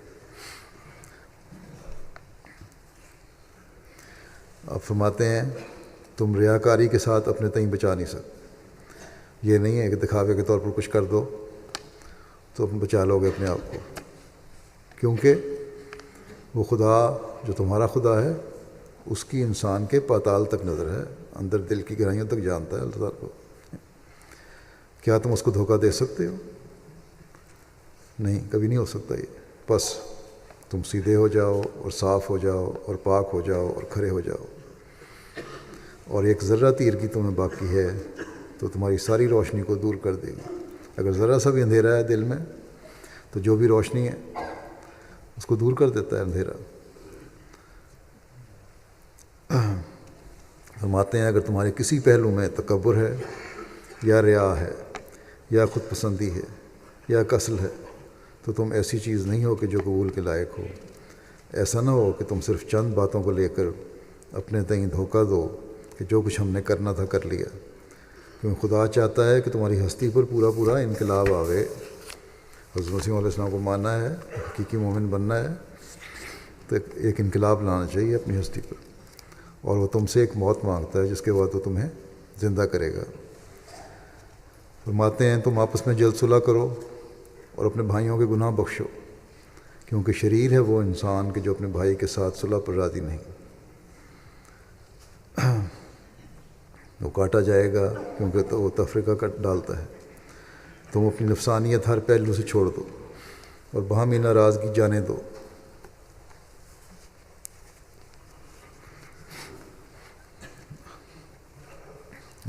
اب فرماتے ہیں تم ریاکاری کے ساتھ اپنے تئیں بچا نہیں سکتے۔ یہ نہیں ہے کہ دکھاوے کے طور پر کچھ کر دو تو تم بچا لو گے اپنے آپ کو، کیونکہ وہ خدا جو تمہارا خدا ہے اس کی انسان کے پاتال تک نظر ہے، اندر دل کی گہرائیوں تک جانتا ہے اللہ تعالیٰ کو۔ کیا تم اس کو دھوکہ دے سکتے ہو؟ نہیں، کبھی نہیں ہو سکتا یہ۔ بس تم سیدھے ہو جاؤ اور صاف ہو جاؤ اور پاک ہو جاؤ اور کھڑے ہو جاؤ، اور ایک ذرہ تیر کی تمہیں باقی ہے تو تمہاری ساری روشنی کو دور کر دے گی۔ اگر ذرا سا بھی اندھیرا ہے دل میں تو جو بھی روشنی ہے اس کو دور کر دیتا ہے اندھیرا۔ فرماتے ہیں اگر تمہارے کسی پہلو میں تکبر ہے یا ریا ہے یا خود پسندی ہے یا کسل ہے تو تم ایسی چیز نہیں ہو کہ جو قبول کے لائق ہو۔ ایسا نہ ہو کہ تم صرف چند باتوں کو لے کر اپنے تئیں دھوکہ دو کہ جو کچھ ہم نے کرنا تھا کر لیا، کیونکہ خدا چاہتا ہے کہ تمہاری ہستی پر پورا پورا انقلاب آوے۔ حضرت مسیح علیہ السلام کو ماننا ہے، حقیقی مومن بننا ہے تو ایک انقلاب لانا چاہیے اپنی ہستی پر، اور وہ تم سے ایک موت مانگتا ہے جس کے بعد وہ تمہیں زندہ کرے گا۔ فرماتے ہیں تم آپس میں جلد صلح کرو اور اپنے بھائیوں کے گناہ بخشو، کیونکہ شریر ہے وہ انسان کہ جو اپنے بھائی کے ساتھ صلح پر راضی نہیں، وہ کاٹا جائے گا کیونکہ تو وہ تفرقہ کر ڈالتا ہے۔ تم اپنی نفسانیت ہر پہلو سے چھوڑ دو اور باہمی ناراضگی جانے دو۔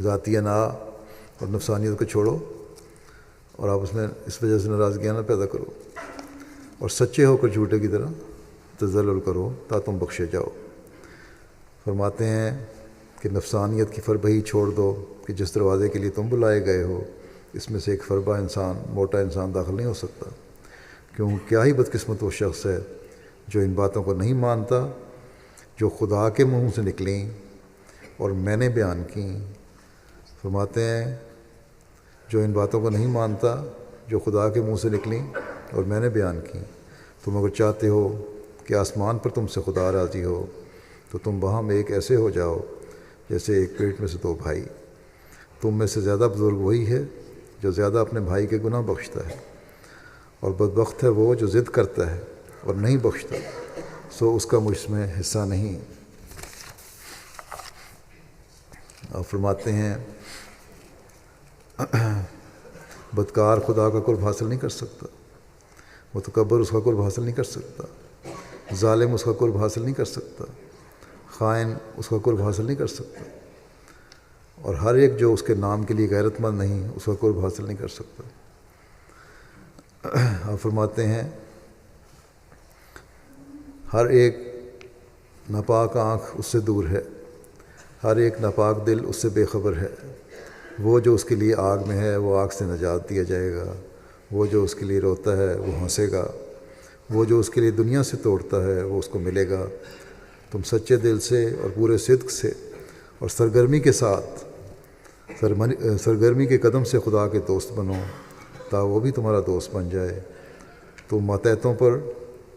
ذاتی انا اور نفسانیت کو چھوڑو اور آپس میں اس وجہ سے ناراضگیاں نہ پیدا کرو، اور سچے ہو کر جھوٹے کی طرح تذلل کرو تا تم بخشے جاؤ۔ فرماتے ہیں کہ نفسانیت کی فربہی چھوڑ دو کہ جس دروازے کے لیے تم بلائے گئے ہو اس میں سے ایک فربہ انسان، موٹا انسان داخل نہیں ہو سکتا، کیوں کیا ہی بدقسمت وہ شخص ہے جو ان باتوں کو نہیں مانتا جو خدا کے منہ سے نکلیں اور میں نے بیان کیں۔ فرماتے ہیں جو ان باتوں کو نہیں مانتا جو خدا کے منہ سے نکلیں اور میں نے بیان کیں۔ تم اگر چاہتے ہو کہ آسمان پر تم سے خدا راضی ہو تو تم باہم ایک ایسے ہو جاؤ جیسے ایک پیٹ میں سے دو بھائی۔ تم میں سے زیادہ بزرگ وہی ہے جو زیادہ اپنے بھائی کے گناہ بخشتا ہے، اور بدبخت ہے وہ جو ضد کرتا ہے اور نہیں بخشتا، سو اس کا مجھ میں حصہ نہیں۔ اور فرماتے ہیں بدکار خدا کا قرب حاصل نہیں کر سکتا، متکبر اس کا قرب حاصل نہیں کر سکتا، ظالم اس کا قرب حاصل نہیں کر سکتا، خائن اس کا قرب حاصل نہیں کر سکتا، اور ہر ایک جو اس کے نام کے لیے غیرت مند نہیں اس کا قرب حاصل نہیں کر سکتا۔ آپ فرماتے ہیں ہر ایک ناپاک آنکھ اس سے دور ہے، ہر ایک ناپاک دل اس سے بے خبر ہے۔ وہ جو اس کے لیے آگ میں ہے وہ آگ سے نجات دیا جائے گا، وہ جو اس کے لیے روتا ہے وہ ہنسے گا، وہ جو اس کے لیے دنیا سے توڑتا ہے وہ اس کو ملے گا۔ تم سچے دل سے اور پورے صدق سے اور سرگرمی کے ساتھ سرگرمی کے قدم سے خدا کے دوست بنو تا وہ بھی تمہارا دوست بن جائے۔ تم ماتحتوں پر،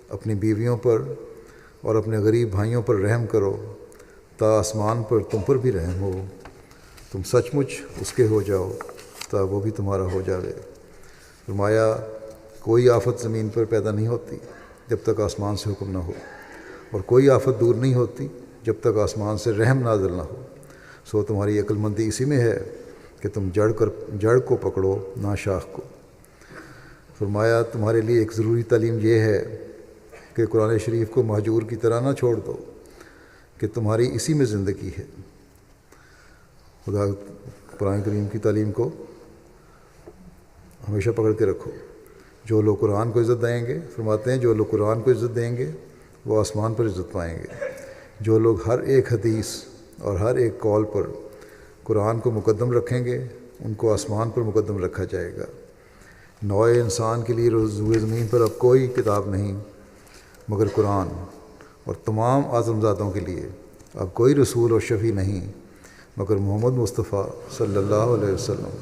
اپنی بیویوں پر اور اپنے غریب بھائیوں پر رحم کرو تا آسمان پر تم پر بھی رحم ہو۔ تم سچ مچ اس کے ہو جاؤ تا وہ بھی تمہارا ہو جائے۔ فرمایا کوئی آفت زمین پر پیدا نہیں ہوتی جب تک آسمان سے حکم نہ ہو، اور کوئی آفت دور نہیں ہوتی جب تک آسمان سے رحم نازل نہ ہو۔ سو تمہاری عقل مندی اسی میں ہے کہ تم جڑ کو پکڑو نہ شاخ کو۔ فرمایا تمہارے لیے ایک ضروری تعلیم یہ ہے کہ قرآن شریف کو مہجور کی طرح نہ چھوڑ دو کہ تمہاری اسی میں زندگی ہے۔ خدا قرآن کریم کی تعلیم کو ہمیشہ پکڑ کے رکھو۔ جو لوگ قرآن کو عزت دیں گے، فرماتے ہیں جو لوگ قرآن کو عزت دیں گے وہ آسمان پر عزت پائیں گے۔ جو لوگ ہر ایک حدیث اور ہر ایک قول پر قرآن کو مقدم رکھیں گے ان کو آسمان پر مقدم رکھا جائے گا۔ نوع انسان کے لیے روئے زمین پر اب کوئی کتاب نہیں مگر قرآن، اور تمام آدمزادوں کے لیے اب کوئی رسول اور شفیع نہیں مگر محمد مصطفیٰ صلی اللہ علیہ وسلم۔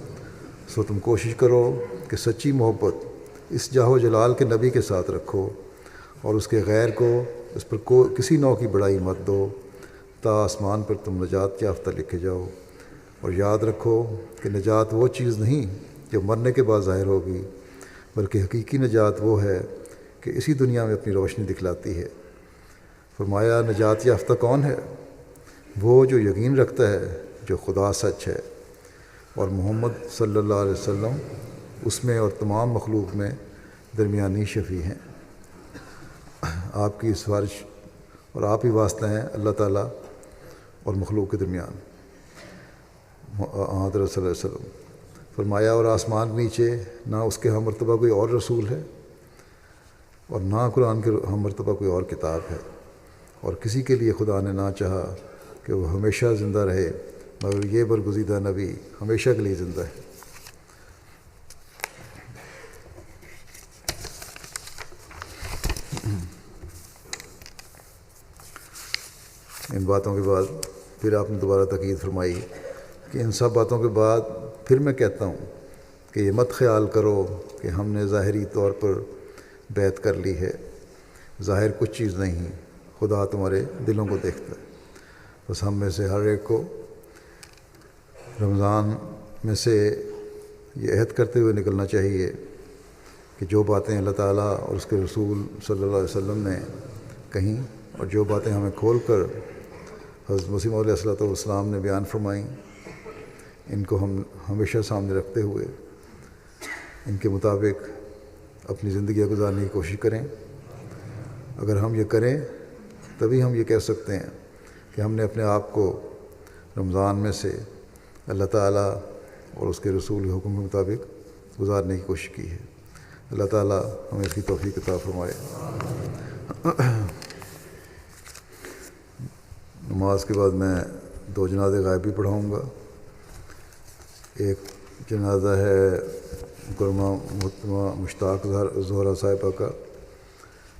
سو تم کوشش کرو کہ سچی محبت اس جاہ و جلال کے نبی کے ساتھ رکھو اور اس کے غیر کو اس پر کسی نوع کی بڑائی مت دو تا آسمان پر تم نجات یافتہ لکھے جاؤ۔ اور یاد رکھو کہ نجات وہ چیز نہیں جو مرنے کے بعد ظاہر ہوگی، بلکہ حقیقی نجات وہ ہے کہ اسی دنیا میں اپنی روشنی دکھلاتی ہے۔ فرمایا نجات یافتہ کون ہے؟ وہ جو یقین رکھتا ہے جو خدا سچ ہے اور محمد صلی اللہ علیہ وسلم اس میں اور تمام مخلوق میں درمیانی شفیع ہیں۔ آپ کی سفارش اور آپ ہی واسطہ ہیں اللہ تعالیٰ اور مخلوق کے درمیان۔ حضرت صلی اللہ علیہ وسلم فرمایا اور آسمان کے نیچے نہ اس کے ہم مرتبہ کوئی اور رسول ہے اور نہ قرآن کے ہم مرتبہ کوئی اور کتاب ہے، اور کسی کے لیے خدا نے نہ چاہا کہ وہ ہمیشہ زندہ رہے مگر یہ برگزیدہ نبی ہمیشہ کے لیے زندہ ہے۔ ان باتوں کے بعد پھر آپ نے دوبارہ تاکید فرمائی کہ ان سب باتوں کے بعد پھر میں کہتا ہوں کہ یہ مت خیال کرو کہ ہم نے ظاہری طور پر بیعت کر لی ہے، ظاہر کچھ چیز نہیں، خدا تمہارے دلوں کو دیکھتا ہے۔ بس ہم میں سے ہر ایک کو رمضان میں سے یہ عہد کرتے ہوئے نکلنا چاہیے کہ جو باتیں اللہ تعالیٰ اور اس کے رسول صلی اللہ علیہ وسلم نے کہیں اور جو باتیں ہمیں کھول کر حضرت مسیح موعود علیہ السلام نے بیان فرمائیں، ان کو ہم ہمیشہ سامنے رکھتے ہوئے ان کے مطابق اپنی زندگیاں گزارنے کی کوشش کریں۔ اگر ہم یہ کریں تبھی ہم یہ کہہ سکتے ہیں کہ ہم نے اپنے آپ کو رمضان میں سے اللہ تعالیٰ اور اس کے رسول کے حکم کے مطابق گزارنے کی کوشش کی ہے۔ اللہ تعالیٰ ہمیں اس کی توفیق عطا فرمائے۔ نماز کے بعد میں 2 جنازے غائب بھی پڑھاؤں گا۔ ایک جنازہ ہے محترمہ مشتاق زہرا صاحبہ کا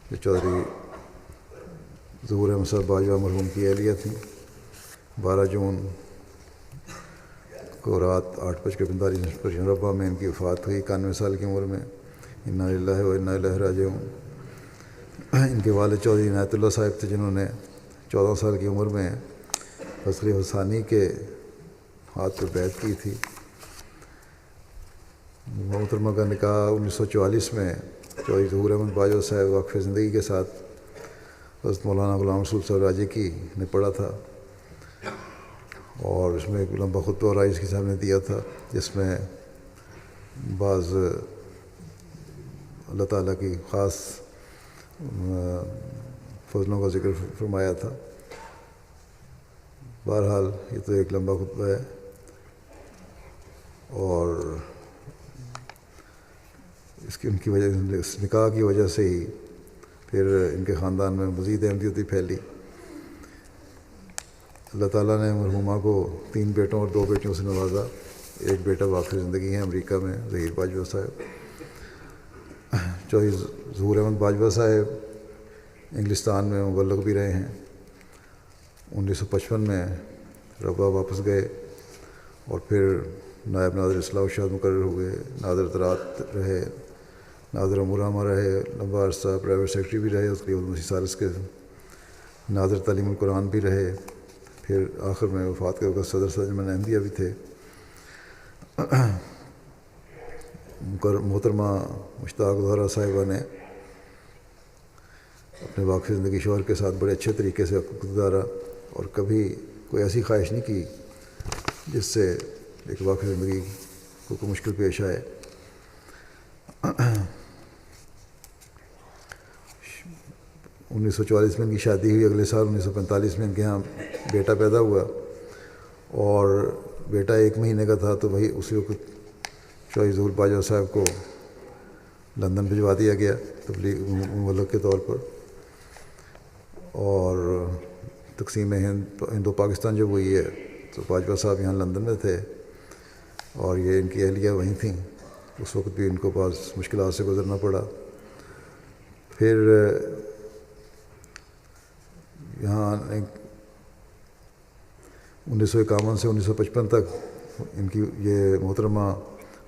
جو چودھری ظہور احمد صاحب باجوہ مرحوم کی اہلیہ تھیں۔ 12 جون کو رات 8:45 پر ربہ میں ان کی وفات ہوئی 91 سال کی عمر میں۔ انا للہ و انا الیہ راجعون۔ ان کے والد چودھری عنایت اللہ صاحب تھے جنہوں نے 14 سال کی عمر میں فصل حسانی کے ہاتھ پر بیعت کی تھی۔ محترمہ کا نکاح 1944 میں چودھری ظہور احمد باجوہ صاحب وقف زندگی کے ساتھ حضرت مولانا غلام رسول صاحب راجی کی نے پڑھا تھا، اور اس میں ایک لمبا خطبہ رئیس کی صاحب نے دیا تھا جس میں بعض اللہ تعالیٰ کی خاص فضلوں کا ذکر فرمایا تھا۔ بہرحال یہ تو ایک لمبا خطبہ ہے، اور ان کی وجہ اس نکاح کی وجہ سے ہی پھر ان کے خاندان میں مزید احمدیتی پھیلی۔ اللہ تعالیٰ نے مرحومہ کو 3 بیٹوں اور 2 بیٹیوں سے نوازا۔ ایک بیٹا واقع زندگی ہے امریکہ میں ظہیر باجوہ صاحب۔ چودھری ظہور احمد باجوہ صاحب انگلستان میں مبلغ بھی رہے ہیں۔ 1955 میں ربہ واپس گئے اور پھر نائب ناظر اصلاح و ارشاد مقرر ہوئے، ناظر اطلاعات رہے، ناظر امور عامہ رہے، لمبا عرصہ پرائیویٹ سیکرٹری بھی رہے، اس کے بعد مسیح ثالث کے ناظر تعلیم القرآن بھی رہے، پھر آخر میں وفات کے وقت صدر انجمن احمدیہ بھی تھے۔ محترمہ مشتاق زہرا صاحبہ نے اپنے واقف زندگی شوہر کے ساتھ بڑے اچھے طریقے سے وقت گزارا اور کبھی کوئی ایسی خواہش نہیں کی جس سے ایک واقف زندگی کو کوئی مشکل پیش آئے۔ 1944 میں ان کی شادی ہوئی، اگلے سال 1945 میں ان کے یہاں بیٹا پیدا ہوا، اور بیٹا 1 مہینے کا تھا تو وہی اسی وقت چوہے ظہور باجوہ صاحب کو لندن بھجوا دیا گیا تبلیغ مبلغ کے طور پر، اور تقسیم ہند و پاکستان جب ہوئی ہے تو باجوہ صاحب یہاں لندن میں تھے، اور یہ ان کی اہلیہ وہیں تھیں، اس وقت بھی ان کو بعض مشکلات سے گزرنا پڑا۔ پھر یہاں 1951 سے 1955 تک ان کی یہ محترمہ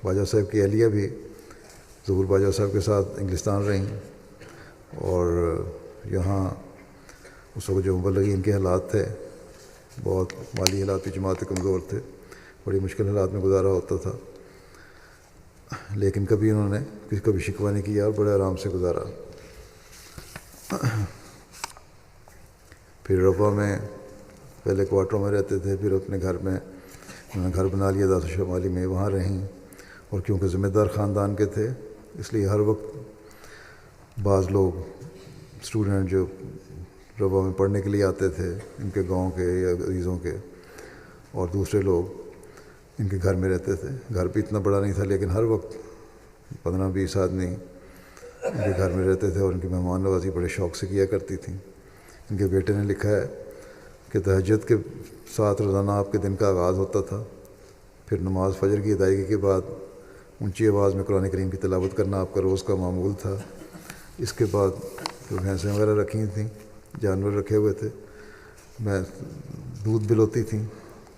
باجوہ صاحب کی اہلیہ بھی ظہور باجوہ صاحب کے ساتھ انگلستان رہیں، اور یہاں اس وقت جو مبلغین کے حالات تھے، بہت مالی حالات بھی جماعت کمزور تھے، بڑی مشکل حالات میں گزارا ہوتا تھا، لیکن کبھی انہوں نے کسی کو بھی شکوہ نہیں کیا اور بڑے آرام سے گزارا۔ پھر ربوہ میں پہلے کوارٹروں میں رہتے تھے، پھر اپنے گھر میں انہوں نے گھر بنا لیا ذات الشمالی میں، وہاں رہیں، اور کیونکہ ذمہ دار خاندان کے تھے اس لیے ہر وقت بعض لوگ اسٹوڈنٹ جو ربوہ میں پڑھنے کے لیے آتے تھے ان کے گاؤں کے یا عزیزوں کے، اور دوسرے لوگ ان کے گھر میں رہتے تھے۔ گھر بھی اتنا بڑا نہیں تھا لیکن ہر وقت 15-20 آدمی ان کے گھر میں رہتے تھے، اور ان کی مہمان نوازی بڑے شوق سے کیا کرتی تھیں۔ ان کے بیٹے نے لکھا ہے کہ تہجد کے ساتھ روزانہ آپ کے دن کا آغاز ہوتا تھا، پھر نماز فجر کی ادائیگی کے بعد اونچی آواز میں قرآن کریم کی تلاوت کرنا آپ کا روز کا معمول تھا۔ اس کے بعد جو بھینسیں وغیرہ رکھی تھیں، جانور رکھے ہوئے تھے، میں دودھ پلاتی تھیں،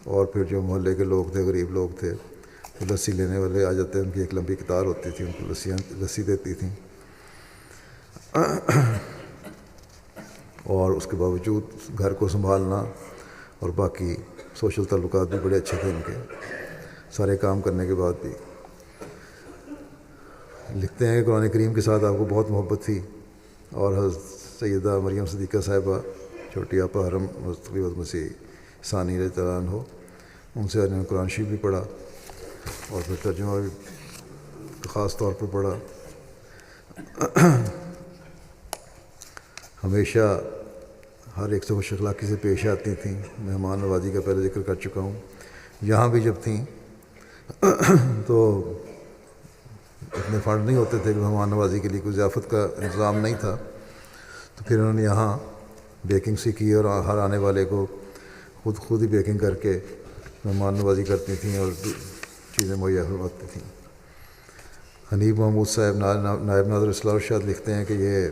اور پھر جو محلے کے لوگ تھے، غریب لوگ تھے، تو لسی لینے والے آ جاتے، ان کی ایک لمبی قطار ہوتی تھی، ان کو لسی دیتی تھیں، اور اس کے باوجود گھر کو سنبھالنا اور باقی سوشل تعلقات بھی بڑے اچھے تھے ان کے، سارے کام کرنے کے بعد بھی۔ لکھتے ہیں کہ قرآن کریم کے ساتھ آپ کو بہت محبت تھی، اور حضرت سیدہ مریم صدیقہ صاحبہ چھوٹی آپا حرم مستقبل مسیح ثانی رضی اللہ عنہ، ان سے انہوں نے قرآن شریف بھی پڑھا، اور پھر ترجمہ بھی خاص طور پر پڑھا۔ ہمیشہ ہر ایک سے خوش اخلاقی سے پیش آتی تھیں، مہمان نوازی کا پہلے ذکر کر چکا ہوں۔ یہاں بھی جب تھیں تو اتنے فنڈ نہیں ہوتے تھے کہ مہمان نوازی کے لیے کوئی ضیافت کا انتظام نہیں تھا، تو پھر انہوں نے یہاں بیکنگ سیکھی، اور ہر آنے والے کو خود ہی بیکنگ کر کے مہمان نوازی کرتی تھیں اور چیزیں مہیا فرماتی تھیں۔ حنیف محمود صاحب نائب ناظر اصلاح و ارشاد لکھتے ہیں کہ یہ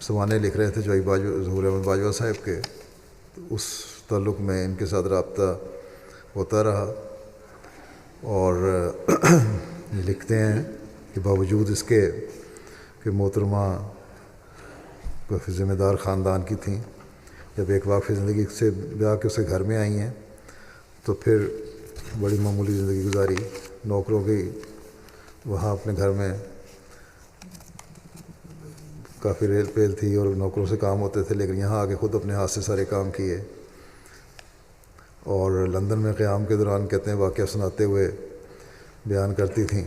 سوانے لکھ رہے تھے چوہے ظہور احمد باجوہ صاحب کے، تو اس تعلق میں ان کے ساتھ رابطہ ہوتا رہا، اور لکھتے ہیں کہ باوجود اس کے کہ محترمہ کافی ذمہ دار خاندان کی تھیں، جب ایک واقعی زندگی سے بیاہ کے اسے گھر میں آئی ہیں تو پھر بڑی معمولی زندگی گزاری، نوکروں کی وہاں اپنے گھر میں کافی ریل پیل تھی اور نوکروں سے کام ہوتے تھے، لیکن یہاں آ کے خود اپنے ہاتھ سے سارے کام کیے، اور لندن میں قیام کے دوران کہتے ہیں واقعہ سناتے ہوئے بیان کرتی تھیں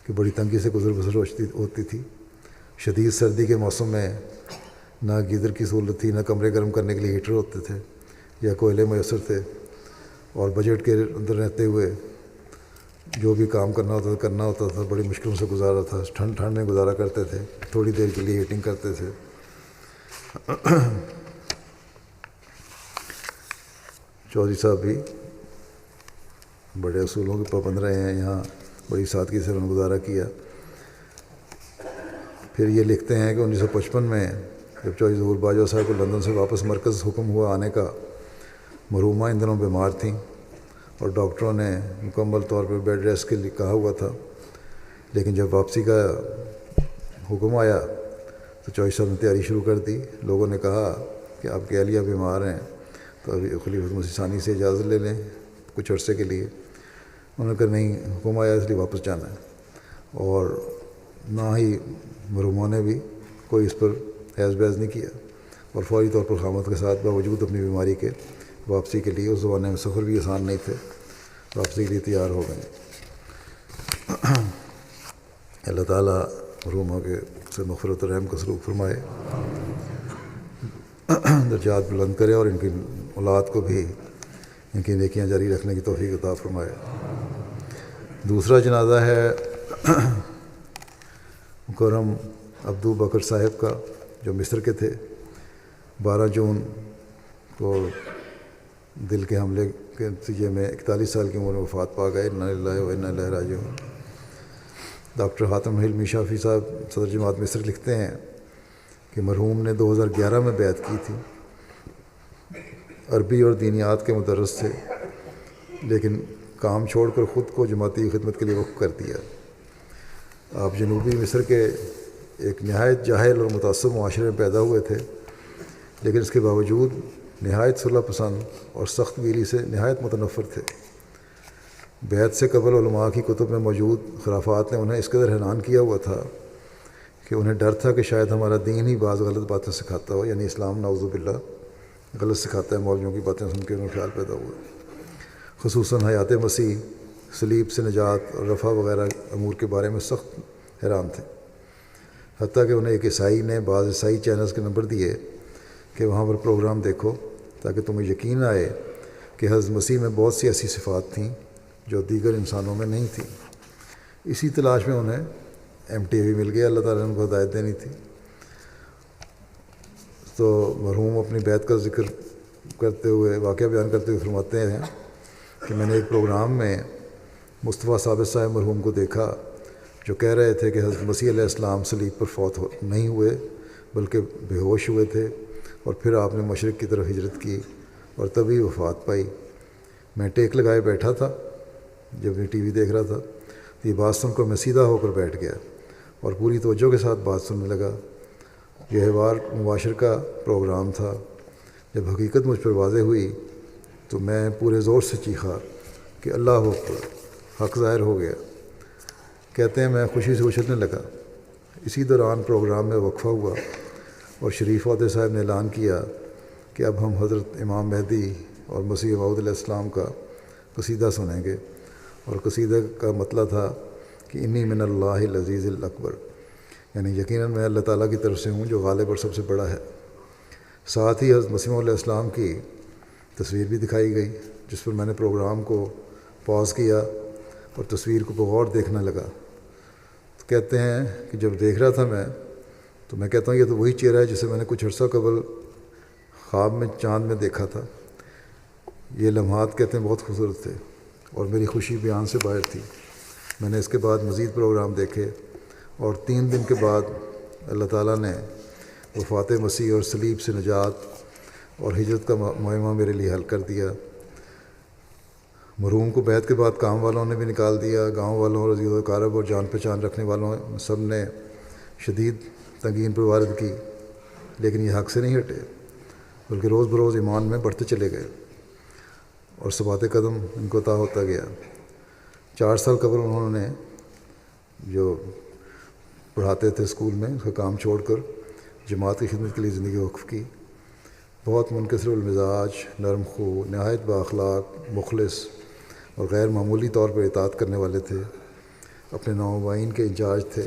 کہ بڑی تنگی سے گزر بسر ہوتی تھی، شدید سردی کے موسم میں نہ گیزر کی سہولت تھی، نہ کمرے گرم کرنے کے لیے ہیٹر ہوتے تھے یا کوئلے میسر تھے، اور بجٹ کے اندر رہتے ہوئے جو بھی کام کرنا ہوتا تھا بڑی مشکلوں سے گزارا تھا، ٹھنڈ میں گزارا کرتے تھے، تھوڑی دیر کے لیے ہیٹنگ کرتے تھے۔ چودھری صاحب بھی بڑے اصولوں کے پابند رہے ہیں، یہاں بڑی سادگی سے انہوں نے گزارا کیا۔ پھر یہ لکھتے ہیں کہ 1955 میں جب چوہے ظہور باجوہ صاحب کو لندن سے واپس مرکز حکم ہوا آنے کا، مرحومہ ان دنوں بیمار تھیں اور ڈاکٹروں نے مکمل طور پر بیڈ ریسٹ کے لیے کہا ہوا تھا، لیکن جب واپسی کا حکم آیا تو چوہے صاحب نے تیاری شروع کر دی۔ لوگوں نے کہا کہ آپ کی اہلیہ بیمار ہیں تو ابھی خلیفۃ مسیح ثانی سے اجازت لے لیں کچھ عرصے کے لیے۔ انہوں نے کہا نہیں، حکم آیا اس لیے واپس جانا ہے، اور نہ ہی مرحوموں نے بھی کوئی اس پر حیض بیض نہیں کیا، اور فوری طور پر خامد کے ساتھ باوجود اپنی بیماری کے واپسی کے لیے، اس زمانے میں سفر بھی آسان نہیں تھے، واپسی کے لیے تیار ہو گئے۔ اللہ تعالیٰ مرحوموں کے سے مغفرت و رحم کا سلوک فرمائے، درجات بلند کرے اور ان کی اولاد کو بھی ان کی نیکیاں جاری رکھنے کی توفیق عطا فرمائے۔ دوسرا جنازہ ہے مکرم عبدو بکر صاحب کا، جو مصر کے تھے۔ 12 جون کو دل کے حملے کے نتیجے میں 41 سال کی عمر میں وفات پا گئے۔ انا للہ و انا الیہ راجعون۔ ڈاکٹر حاتم حلمی شافی صاحب صدر جماعت مصر لکھتے ہیں کہ مرحوم نے 2011 میں بیعت کی تھی۔ عربی اور دینیات کے مدرس تھے، لیکن کام چھوڑ کر خود کو جماعتی خدمت کے لیے وقف کر دیا۔ آپ جنوبی مصر کے ایک نہایت جاہل اور متعصب معاشرے میں پیدا ہوئے تھے، لیکن اس کے باوجود نہایت صلح پسند اور سخت گیری سے نہایت متنفر تھے۔ بیعت سے قبل علماء کی کتب میں موجود خرافات نے انہیں اس قدر حیران کیا ہوا تھا کہ انہیں ڈر تھا کہ شاید ہمارا دین ہی بعض غلط باتیں سکھاتا ہو، یعنی اسلام نعوذ باللہ غلط سکھاتا ہے۔ مولویوں کی باتیں سن کے انہیں خیال پیدا ہوا، خصوصاً حیات مسیح، صلیب سے نجات اور رفع وغیرہ امور کے بارے میں سخت حیران تھے۔ حتیٰ کہ انہیں ایک عیسائی نے بعض عیسائی چینلز کے نمبر دیے کہ وہاں پر پروگرام دیکھو تاکہ تمہیں یقین آئے کہ حضرت مسیح میں بہت سی ایسی صفات تھیں جو دیگر انسانوں میں نہیں تھیں۔ اسی تلاش میں انہیں MTV مل گیا۔ اللہ تعالیٰ نے ان کو ہدایت دینی تھی۔ تو مرحوم اپنی بیعت کا ذکر کرتے ہوئے، واقعہ بیان کرتے ہوئے فرماتے ہیں کہ میں نے ایک پروگرام میں مصطفیٰ ثابت صاحب مرحوم کو دیکھا جو کہہ رہے تھے کہ حضرت مسیح علیہ السلام صلیب پر فوت نہیں ہوئے بلکہ بے ہوش ہوئے تھے، اور پھر آپ نے مشرق کی طرف ہجرت کی اور تبھی وفات پائی۔ میں ٹیک لگائے بیٹھا تھا جب یہ TV دیکھ رہا تھا، تو یہ بات سن کر میں سیدھا ہو کر بیٹھ گیا اور پوری توجہ کے ساتھ بات سننے لگا۔ یہ حوار مباشر کا پروگرام تھا۔ جب حقیقت مجھ پر واضح ہوئی تو میں پورے زور سے چیخا کہ اللہ اکبر، حق ظاہر ہو گیا۔ کہتے ہیں میں خوشی سے اچھلنے لگا۔ اسی دوران پروگرام میں وقفہ ہوا اور شریف عہدے صاحب نے اعلان کیا کہ اب ہم حضرت امام مہدی اور مسیح موعود علیہ السلام کا قصیدہ سنیں گے، اور قصیدہ کا مطلب تھا کہ انی من اللہ العزیز الاکبر، یعنی یقیناً میں اللہ تعالیٰ کی طرف سے ہوں جو غالب اور سب سے بڑا ہے۔ ساتھ ہی حضرت مسیح علیہ السلام کی تصویر بھی دکھائی گئی، جس پر میں نے پروگرام کو پاز کیا اور تصویر کو بغور دیکھنے لگا۔ تو کہتے ہیں کہ جب دیکھ رہا تھا تو میں کہتا ہوں یہ تو وہی چہرہ ہے جسے میں نے کچھ عرصہ قبل خواب میں چاند میں دیکھا تھا۔ یہ لمحات کہتے ہیں بہت خوبصورت تھے اور میری خوشی بیان سے باہر تھی۔ میں نے اس کے بعد مزید پروگرام دیکھے اور 3 دن کے بعد اللہ تعالیٰ نے وفات مسیح اور صلیب سے نجات اور ہجرت کا معمہ میرے لیے حل کر دیا۔ مرحوم کو بیعت کے بعد کام والوں نے بھی نکال دیا۔ گاؤں والوں اور عزیز و اقارب اور جان پہچان رکھنے والوں سب نے شدید تنگین پر وارد کی، لیکن یہ حق سے نہیں ہٹے بلکہ روز بروز ایمان میں بڑھتے چلے گئے اور ثبات قدم ان کو عطا ہوتا گیا۔ 4 سال قبل انہوں نے جو پڑھاتے تھے اسکول میں، اس کا کام چھوڑ کر جماعت کی خدمت کے لیے زندگی وقف کی۔ بہت منکسر المزاج، نرم خو، نہایت بااخلاق، مخلص اور غیر معمولی طور پر اطاعت کرنے والے تھے۔ اپنے نومبئین کے انچارج تھے،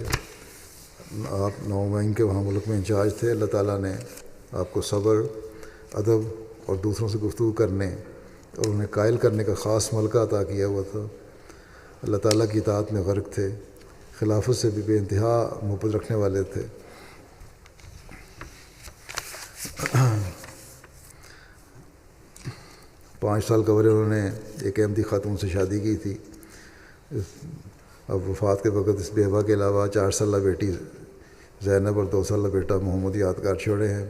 آپ نومبئین کے وہاں ملک میں انچارج تھے۔ اللہ تعالیٰ نے آپ کو صبر، ادب اور دوسروں سے گفتگو کرنے اور انہیں قائل کرنے کا خاص ملکہ عطا کیا ہوا تھا۔ اللہ تعالیٰ کی اطاعت میں غرق تھے، خلافت سے بھی بے انتہا محبت رکھنے والے تھے۔ 5 سال قبل انہوں نے ایک احمدی خاتون سے شادی کی تھی۔ اب وفات کے وقت اس بیوہ کے علاوہ 4 سالہ بیٹی زینب اور 2 سالہ بیٹا محمد یادگار چھوڑے ہیں۔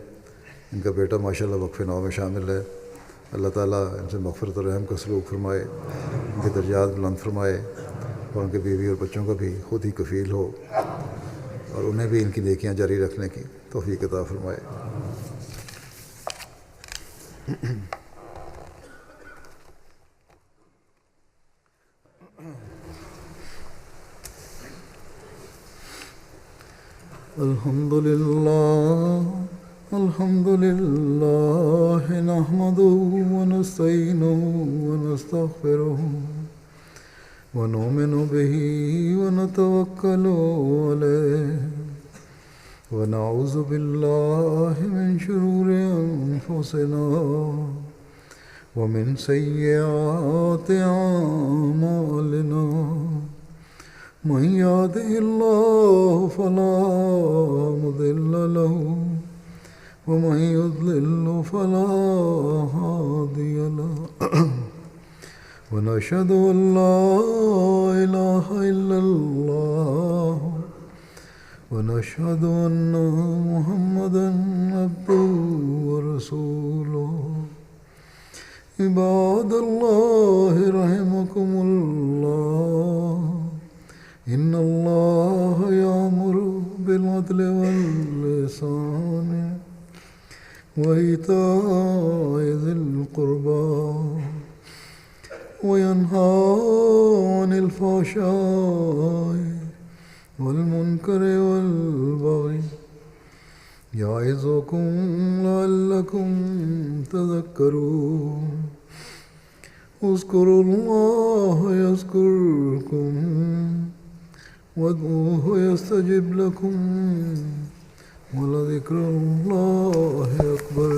ان کا بیٹا ماشاءاللہ وقف نو میں شامل ہے۔ اللہ تعالیٰ ان سے مغفرت اور رحم کا سلوک فرمائے، ان کے درجات بلند فرمائے اور ان کے بیوی اور بچوں کا بھی خود ہی کفیل ہو اور انہیں بھی ان کی نیکیاں جاری رکھنے کی توفیق عطا فرمائے۔ الحمد لله نحمده ونستعينه ونستغفره ونؤمن به ونتوكل عليه ونعوذ بالله من شرور أنفسنا ومن سيئات أعمالنا من يهده الله فلا مضل له ومن يضلل فلا هادي له ونشهد أن لا إله إلا الله ونشهد أن محمدًا عبده ورسوله عباد الله رحمكم الله إن الله يأمر بالعدل والإحسان وإيتاء ذي القربى وينهى عن الفحشاء والمنكر والبغي يعظكم لعلكم تذكرون اذكروا الله يذكركم وادعوه يستجب لكم ولذكر الله أكبر